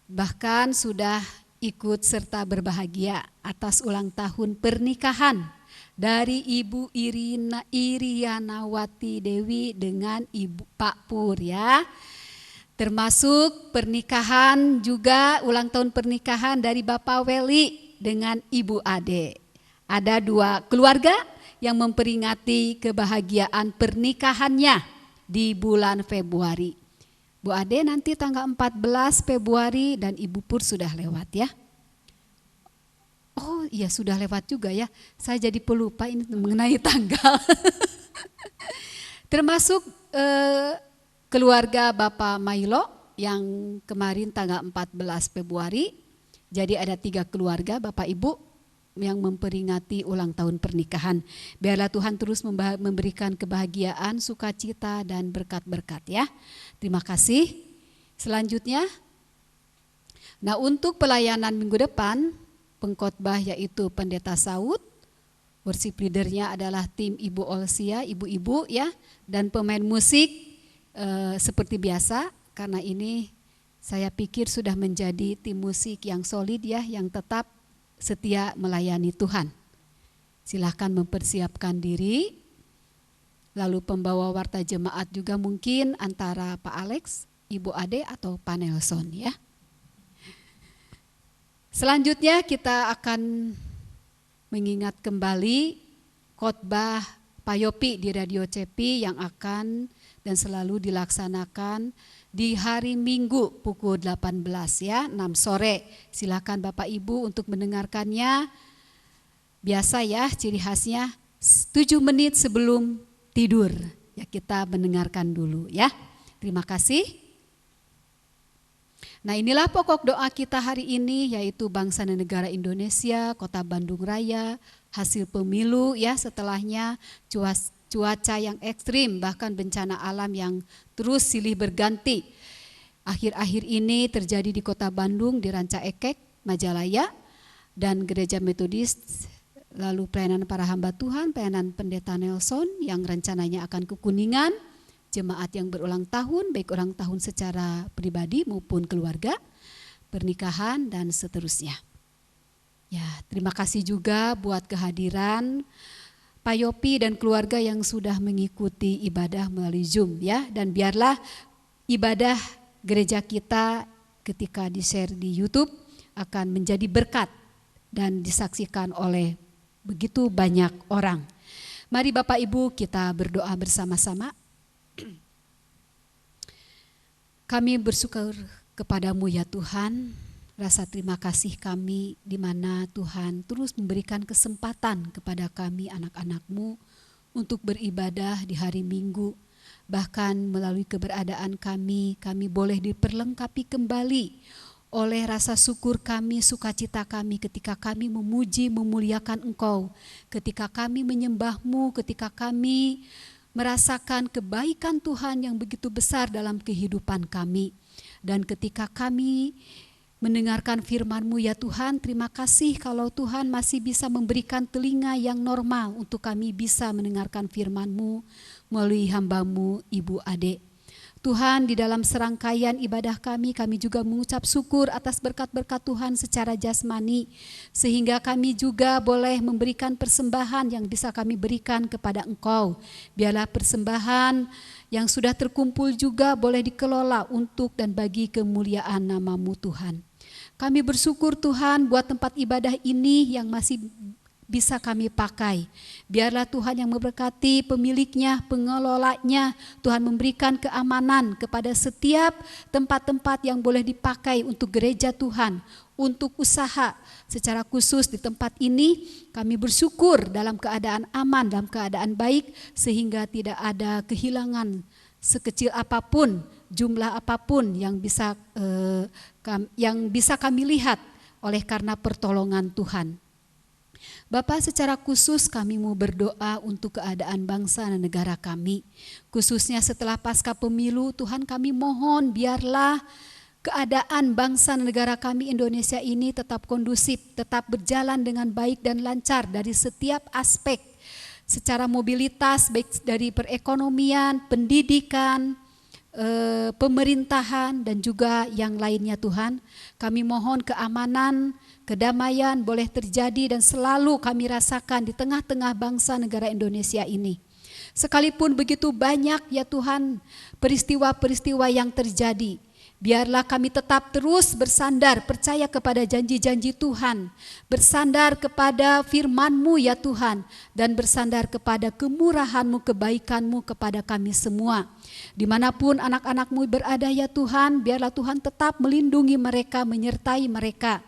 bahkan sudah ikut serta berbahagia atas ulang tahun pernikahan dari Ibu Irianawati Dewi dengan Ibu Pak Pur ya. Termasuk pernikahan juga, ulang tahun pernikahan dari Bapak Weli dengan Ibu Ade. Ada 2 keluarga yang memperingati kebahagiaan pernikahannya di bulan Februari. Bu Ade nanti tanggal 14 Februari dan Ibu Pur sudah lewat ya. Oh iya sudah lewat juga ya, saya jadi pelupa ini mengenai tanggal. Termasuk keluarga Bapak Mailo yang kemarin tanggal 14 Februari. Jadi ada 3 keluarga Bapak Ibu yang memperingati ulang tahun pernikahan. Biarlah Tuhan terus memberikan kebahagiaan, sukacita dan berkat-berkat ya. Terima kasih. Selanjutnya, nah untuk pelayanan minggu depan, pengkhotbah yaitu Pendeta Saud, worship leadernya adalah tim Ibu Olsia, ibu-ibu ya, dan pemain musik seperti biasa, karena ini saya pikir sudah menjadi tim musik yang solid ya, yang tetap setia melayani Tuhan. Silahkan mempersiapkan diri. Lalu pembawa warta jemaat juga mungkin antara Pak Alex, Ibu Ade atau Pak Nelson ya. Selanjutnya kita akan mengingat kembali khotbah Pak Yopi di Radio Cepi yang akan dan selalu dilaksanakan di hari Minggu pukul 18 ya, 6 sore. Silakan Bapak Ibu untuk mendengarkannya. Biasa ya, ciri khasnya 7 menit sebelum tidur. Ya kita mendengarkan dulu ya. Terima kasih. Nah inilah pokok doa kita hari ini, yaitu bangsa dan negara Indonesia, Kota Bandung Raya, hasil pemilu ya, setelahnya cuaca yang ekstrim, bahkan bencana alam yang terus silih berganti. Akhir-akhir ini terjadi di Kota Bandung, di Ranca Ekek, Majalaya, dan Gereja Metodis, lalu pelayanan para hamba Tuhan, pelayanan Pendeta Nelson yang rencananya akan ke Kuningan, jemaat yang berulang tahun, baik ulang tahun secara pribadi maupun keluarga, pernikahan dan seterusnya. Ya, terima kasih juga buat kehadiran Pak Yopi dan keluarga yang sudah mengikuti ibadah melalui Zoom ya, dan biarlah ibadah gereja kita ketika di-share di YouTube akan menjadi berkat dan disaksikan oleh begitu banyak orang. Mari Bapak Ibu kita berdoa bersama-sama. Kami bersyukur kepadamu ya Tuhan, rasa terima kasih kami di mana Tuhan terus memberikan kesempatan kepada kami anak-anak-Mu untuk beribadah di hari Minggu. Bahkan melalui keberadaan kami boleh diperlengkapi kembali oleh rasa syukur kami, sukacita kami ketika kami memuji, memuliakan Engkau, ketika kami menyembah-Mu, ketika kami merasakan kebaikan Tuhan yang begitu besar dalam kehidupan kami. Dan ketika kami mendengarkan firman-Mu ya Tuhan, terima kasih kalau Tuhan masih bisa memberikan telinga yang normal untuk kami bisa mendengarkan firman-Mu melalui hamba-Mu Ibu Ade. Tuhan, di dalam serangkaian ibadah kami juga mengucap syukur atas berkat-berkat Tuhan secara jasmani, sehingga kami juga boleh memberikan persembahan yang bisa kami berikan kepada Engkau. Biarlah persembahan yang sudah terkumpul juga boleh dikelola untuk dan bagi kemuliaan nama-Mu Tuhan. Kami bersyukur Tuhan buat tempat ibadah ini yang masih bisa kami pakai. Biarlah Tuhan yang memberkati pemiliknya, pengelolanya. Tuhan memberikan keamanan kepada setiap tempat-tempat yang boleh dipakai untuk gereja Tuhan, untuk usaha. Secara khusus di tempat ini kami bersyukur dalam keadaan aman, dalam keadaan baik, sehingga tidak ada kehilangan sekecil apapun, jumlah apapun yang bisa kami lihat oleh karena pertolongan Tuhan. Bapak, secara khusus kami mau berdoa untuk keadaan bangsa dan negara kami. Khususnya setelah pasca pemilu, Tuhan kami mohon biarlah keadaan bangsa dan negara kami Indonesia ini tetap kondusif, tetap berjalan dengan baik dan lancar dari setiap aspek. Secara mobilitas, baik dari perekonomian, pendidikan, pemerintahan dan juga yang lainnya Tuhan. Kami mohon keamanan, kedamaian boleh terjadi dan selalu kami rasakan di tengah-tengah bangsa negara Indonesia ini. Sekalipun begitu banyak ya Tuhan peristiwa-peristiwa yang terjadi, biarlah kami tetap terus bersandar percaya kepada janji-janji Tuhan, bersandar kepada firman-Mu ya Tuhan, dan bersandar kepada kemurahan-Mu, kebaikan-Mu kepada kami semua. Dimanapun anak-anak-Mu berada ya Tuhan, biarlah Tuhan tetap melindungi mereka, menyertai mereka.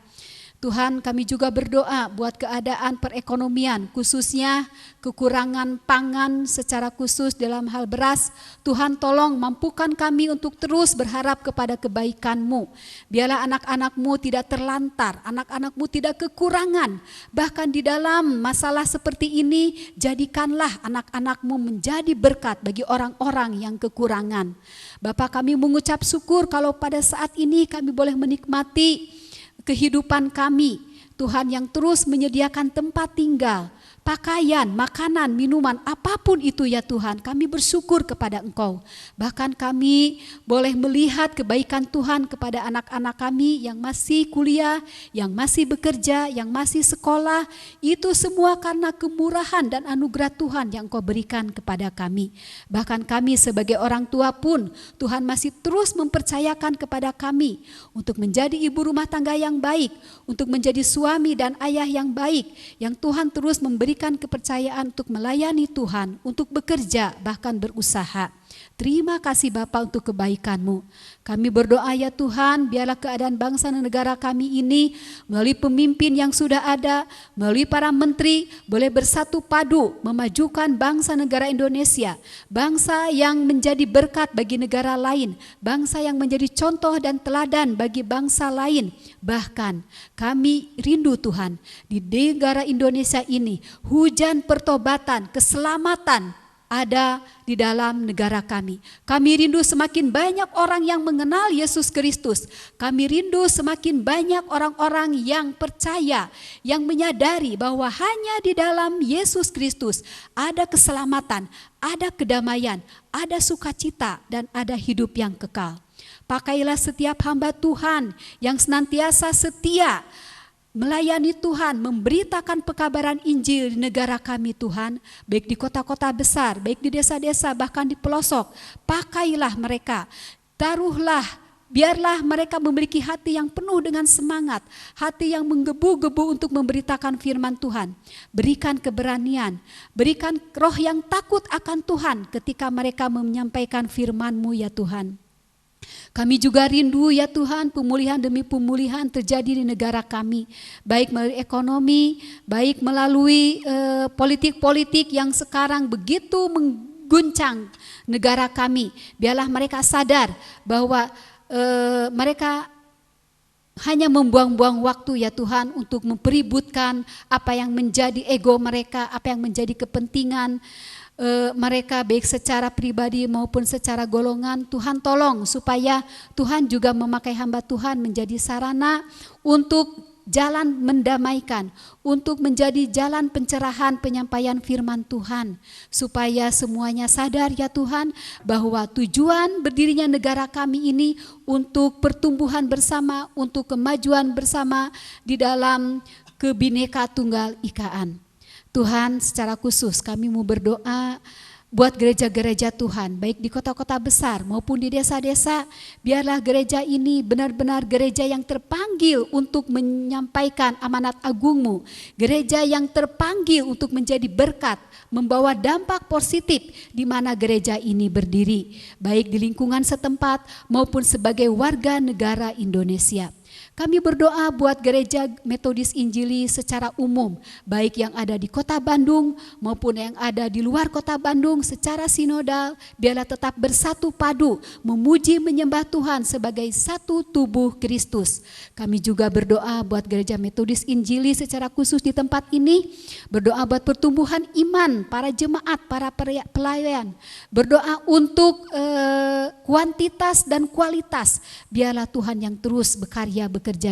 Tuhan, kami juga berdoa buat keadaan perekonomian, khususnya kekurangan pangan secara khusus dalam hal beras. Tuhan tolong mampukan kami untuk terus berharap kepada kebaikan-Mu. Biarlah anak-anak-Mu tidak terlantar, anak-anak-Mu tidak kekurangan. Bahkan di dalam masalah seperti ini, jadikanlah anak-anak-Mu menjadi berkat bagi orang-orang yang kekurangan. Bapak, kami mengucap syukur kalau pada saat ini kami boleh menikmati kehidupan kami, Tuhan yang terus menyediakan tempat tinggal, pakaian, makanan, minuman, apapun itu ya Tuhan, kami bersyukur kepada Engkau. Bahkan kami boleh melihat kebaikan Tuhan kepada anak-anak kami yang masih kuliah, yang masih bekerja, yang masih sekolah. Itu semua karena kemurahan dan anugerah Tuhan yang Engkau berikan kepada kami. Bahkan kami sebagai orang tua pun, Tuhan masih terus mempercayakan kepada kami untuk menjadi ibu rumah tangga yang baik, untuk menjadi suami dan ayah yang baik, yang Tuhan terus memberikan kepercayaan untuk melayani Tuhan, untuk bekerja, bahkan berusaha. Terima kasih Bapa untuk kebaikan-Mu. Kami berdoa ya Tuhan, biarlah keadaan bangsa dan negara kami ini melalui pemimpin yang sudah ada, melalui para menteri, boleh bersatu padu memajukan bangsa negara Indonesia, bangsa yang menjadi berkat bagi negara lain, bangsa yang menjadi contoh dan teladan bagi bangsa lain. Bahkan kami rindu Tuhan, di negara Indonesia ini hujan pertobatan, keselamatan ada di dalam negara kami. Kami rindu semakin banyak orang yang mengenal Yesus Kristus. Kami rindu semakin banyak orang-orang yang percaya, yang menyadari bahwa hanya di dalam Yesus Kristus ada keselamatan, ada kedamaian, ada sukacita, dan ada hidup yang kekal. Pakailah setiap hamba Tuhan yang senantiasa setia melayani Tuhan, memberitakan pekabaran Injil di negara kami Tuhan, baik di kota-kota besar, baik di desa-desa, bahkan di pelosok. Pakailah mereka, taruhlah, biarlah mereka memiliki hati yang penuh dengan semangat, hati yang menggebu-gebu untuk memberitakan firman Tuhan. Berikan keberanian, berikan roh yang takut akan Tuhan ketika mereka menyampaikan firman-Mu ya Tuhan. Kami juga rindu ya Tuhan, pemulihan demi pemulihan terjadi di negara kami, baik melalui ekonomi, baik melalui politik-politik yang sekarang begitu mengguncang negara kami. Biarlah mereka sadar bahwa mereka hanya membuang-buang waktu ya Tuhan untuk mempeributkan apa yang menjadi ego mereka, apa yang menjadi kepentingan mereka baik secara pribadi maupun secara golongan. Tuhan tolong supaya Tuhan juga memakai hamba Tuhan menjadi sarana untuk jalan mendamaikan, untuk menjadi jalan pencerahan penyampaian firman Tuhan, supaya semuanya sadar ya Tuhan bahwa tujuan berdirinya negara kami ini untuk pertumbuhan bersama, untuk kemajuan bersama di dalam Kebineka Tunggal Ikaan. Tuhan, secara khusus kami mau berdoa buat gereja-gereja Tuhan, baik di kota-kota besar maupun di desa-desa. Biarlah gereja ini benar-benar gereja yang terpanggil untuk menyampaikan amanat agung-Mu. Gereja yang terpanggil untuk menjadi berkat, membawa dampak positif di mana gereja ini berdiri, baik di lingkungan setempat maupun sebagai warga negara Indonesia. Kami berdoa buat gereja Metodis Injili secara umum, baik yang ada di kota Bandung maupun yang ada di luar kota Bandung secara sinodal, biarlah tetap bersatu padu, memuji menyembah Tuhan sebagai satu tubuh Kristus. Kami juga berdoa buat gereja Metodis Injili secara khusus di tempat ini, berdoa buat pertumbuhan iman para jemaat, para pelayan, berdoa untuk kuantitas dan kualitas. Biarlah Tuhan yang terus bekerja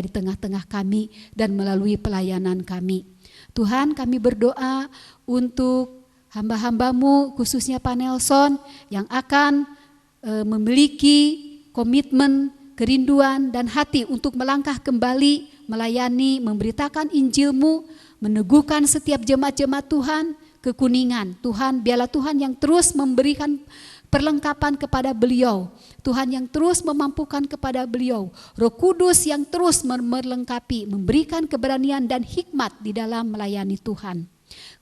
di tengah-tengah kami dan melalui pelayanan kami. Tuhan, kami berdoa untuk hamba-hamba-Mu, khususnya Pak Nelson yang akan memiliki komitmen, kerinduan dan hati untuk melangkah kembali, melayani, memberitakan Injil-Mu, meneguhkan setiap jemaat-jemaat Tuhan ke Kuningan. Tuhan, biarlah Tuhan yang terus memberikan perlengkapan kepada beliau, Tuhan yang terus memampukan kepada beliau, Roh Kudus yang terus melengkapi, memberikan keberanian dan hikmat di dalam melayani Tuhan.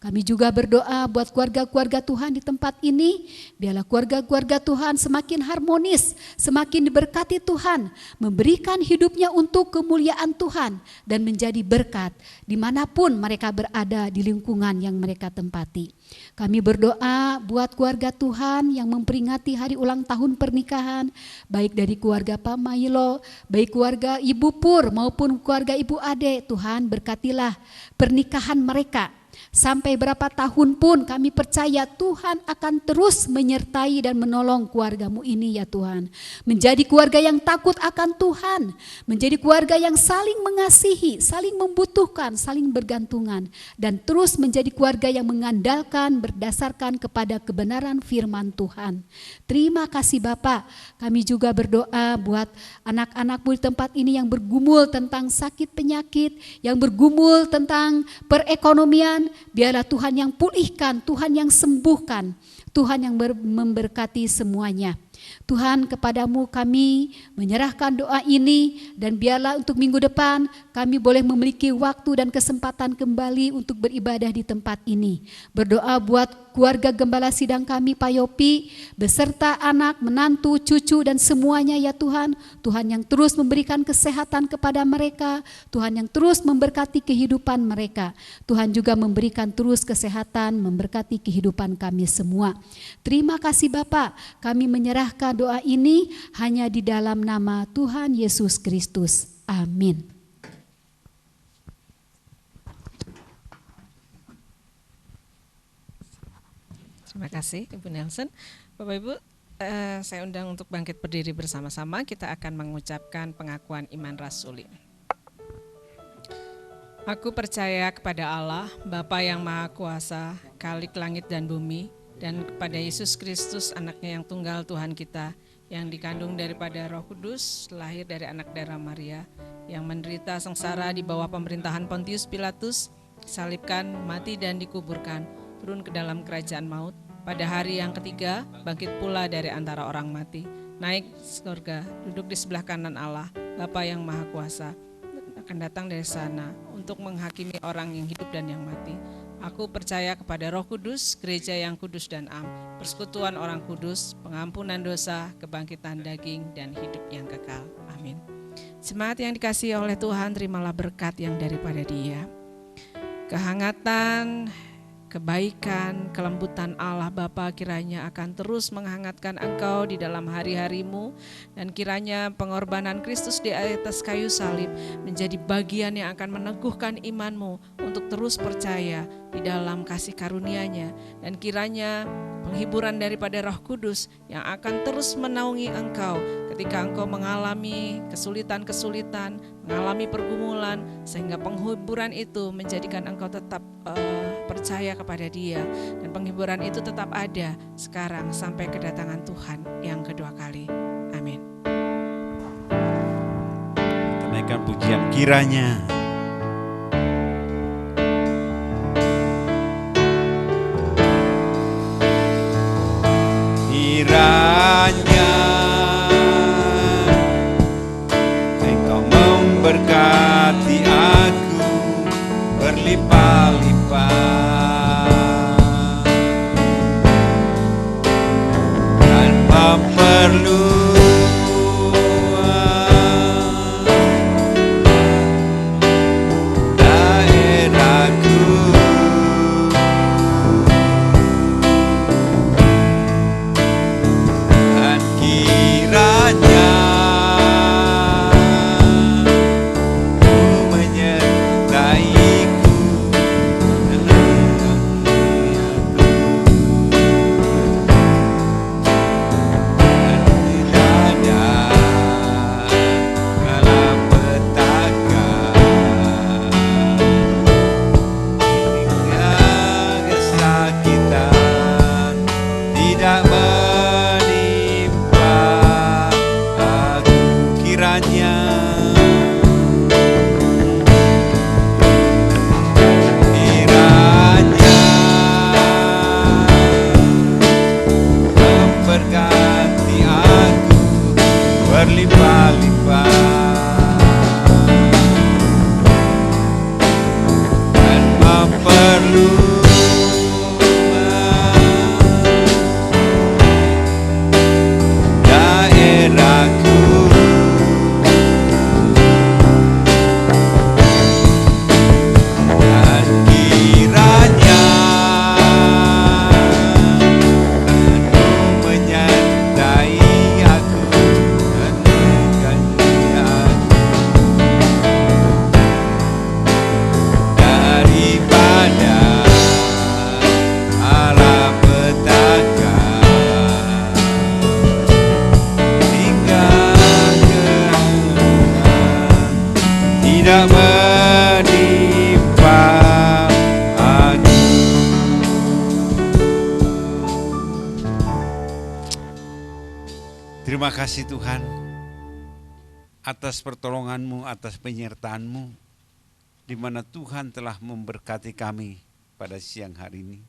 Kami juga berdoa buat keluarga-keluarga Tuhan di tempat ini, biarlah keluarga-keluarga Tuhan semakin harmonis, semakin diberkati Tuhan, memberikan hidupnya untuk kemuliaan Tuhan dan menjadi berkat dimanapun mereka berada di lingkungan yang mereka tempati. Kami berdoa buat keluarga Tuhan yang memperingati hari ulang tahun pernikahan, baik dari keluarga Pak Mailo, baik keluarga Ibu Pur maupun keluarga Ibu Ade. Tuhan, berkatilah pernikahan mereka. Sampai berapa tahun pun kami percaya Tuhan akan terus menyertai dan menolong keluarga-Mu ini ya Tuhan. Menjadi keluarga yang takut akan Tuhan, menjadi keluarga yang saling mengasihi, saling membutuhkan, saling bergantungan, dan terus menjadi keluarga yang mengandalkan berdasarkan kepada kebenaran firman Tuhan. Terima kasih Bapak. Kami juga berdoa buat anak-anak-Mu di tempat ini yang bergumul tentang sakit penyakit, yang bergumul tentang perekonomian. Biarlah Tuhan yang pulihkan, Tuhan yang sembuhkan, Tuhan yang memberkati semuanya. Tuhan, kepadamu kami menyerahkan doa ini, dan biarlah untuk minggu depan kami boleh memiliki waktu dan kesempatan kembali untuk beribadah di tempat ini. Berdoa buat keluarga gembala sidang kami Pak Yopi, beserta anak, menantu, cucu dan semuanya ya Tuhan. Tuhan yang terus memberikan kesehatan kepada mereka, Tuhan yang terus memberkati kehidupan mereka. Tuhan juga memberikan terus kesehatan, memberkati kehidupan kami semua. Terima kasih Bapak, kami menyerahkan doa ini hanya di dalam nama Tuhan Yesus Kristus. Amin. Terima kasih Ibu Nelson. Bapak Ibu, saya undang untuk bangkit berdiri bersama-sama. Kita akan mengucapkan pengakuan iman rasuli. Aku percaya kepada Allah, Bapa yang Maha Kuasa, Khalik langit dan bumi, dan kepada Yesus Kristus, anaknya yang tunggal Tuhan kita, yang dikandung daripada Roh Kudus, lahir dari anak darah Maria, yang menderita sengsara di bawah pemerintahan Pontius Pilatus, disalibkan, mati dan dikuburkan, turun ke dalam kerajaan maut, pada hari yang ketiga bangkit pula dari antara orang mati, naik surga, duduk di sebelah kanan Allah, Bapa yang Maha Kuasa, akan datang dari sana untuk menghakimi orang yang hidup dan yang mati. Aku percaya kepada Roh Kudus, gereja yang kudus dan am, persekutuan orang kudus, pengampunan dosa, kebangkitan daging, dan hidup yang kekal. Amin. Jemaat yang dikasihi oleh Tuhan, terimalah berkat yang daripada Dia. Kehangatan, kebaikan, kelembutan Allah Bapa kiranya akan terus menghangatkan engkau di dalam hari-harimu, dan kiranya pengorbanan Kristus di atas kayu salib menjadi bagian yang akan meneguhkan imanmu untuk terus percaya di dalam kasih karunia-Nya, dan kiranya penghiburan daripada Roh Kudus yang akan terus menaungi engkau ketika engkau mengalami kesulitan-kesulitan, mengalami pergumulan, sehingga penghiburan itu menjadikan engkau tetap percaya kepada Dia, dan penghiburan itu tetap ada sekarang sampai kedatangan Tuhan yang kedua kali. Amin. Kita naikkan pujian kiranya. Kiranya Engkau memberkati aku berlimpah-limpah dan memperluas daerahku. Dan kiranya Ku menyertaiku dalam niatku, dan tidak ada malapetaka hingga kesakitan tidak menimpa aku. Kiranya memberkati aku berlimpah-limpah dan memperluas daerahku. Dan kiranya Engkau menyertai aku, menekankan aku daripada malapetaka hingga kehancuran tidak menimpa aku. Terima kasih Tuhan atas pertolongan-Mu, atas penyertaan-Mu, di mana Tuhan telah memberkati kami pada siang hari ini.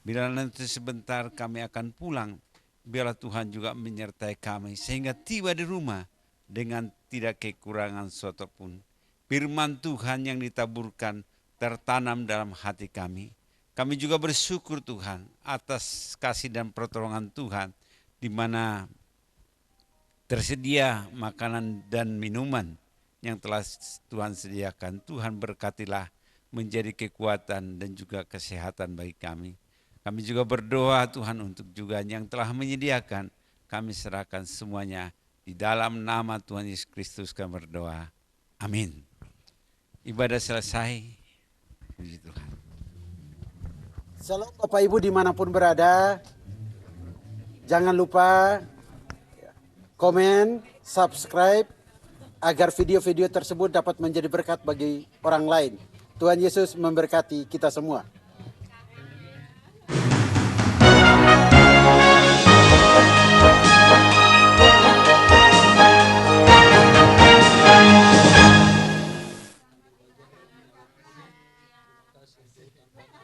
Bila nanti sebentar kami akan pulang, biarlah Tuhan juga menyertai kami sehingga tiba di rumah dengan tidak kekurangan suatu pun. Firman Tuhan yang ditaburkan tertanam dalam hati kami. Kami juga bersyukur Tuhan atas kasih dan pertolongan Tuhan, di mana tersedia makanan dan minuman yang telah Tuhan sediakan. Tuhan berkatilah menjadi kekuatan dan juga kesehatan bagi kami. Kami juga berdoa Tuhan untuk juga yang telah menyediakan. Kami serahkan semuanya di dalam nama Tuhan Yesus Kristus kami berdoa. Amin. Ibadah selesai. Puji Tuhan. Shalom Bapak Ibu dimanapun berada. Jangan lupa komen, subscribe, agar video-video tersebut dapat menjadi berkat bagi orang lain. Tuhan Yesus memberkati kita semua. Terima kasih.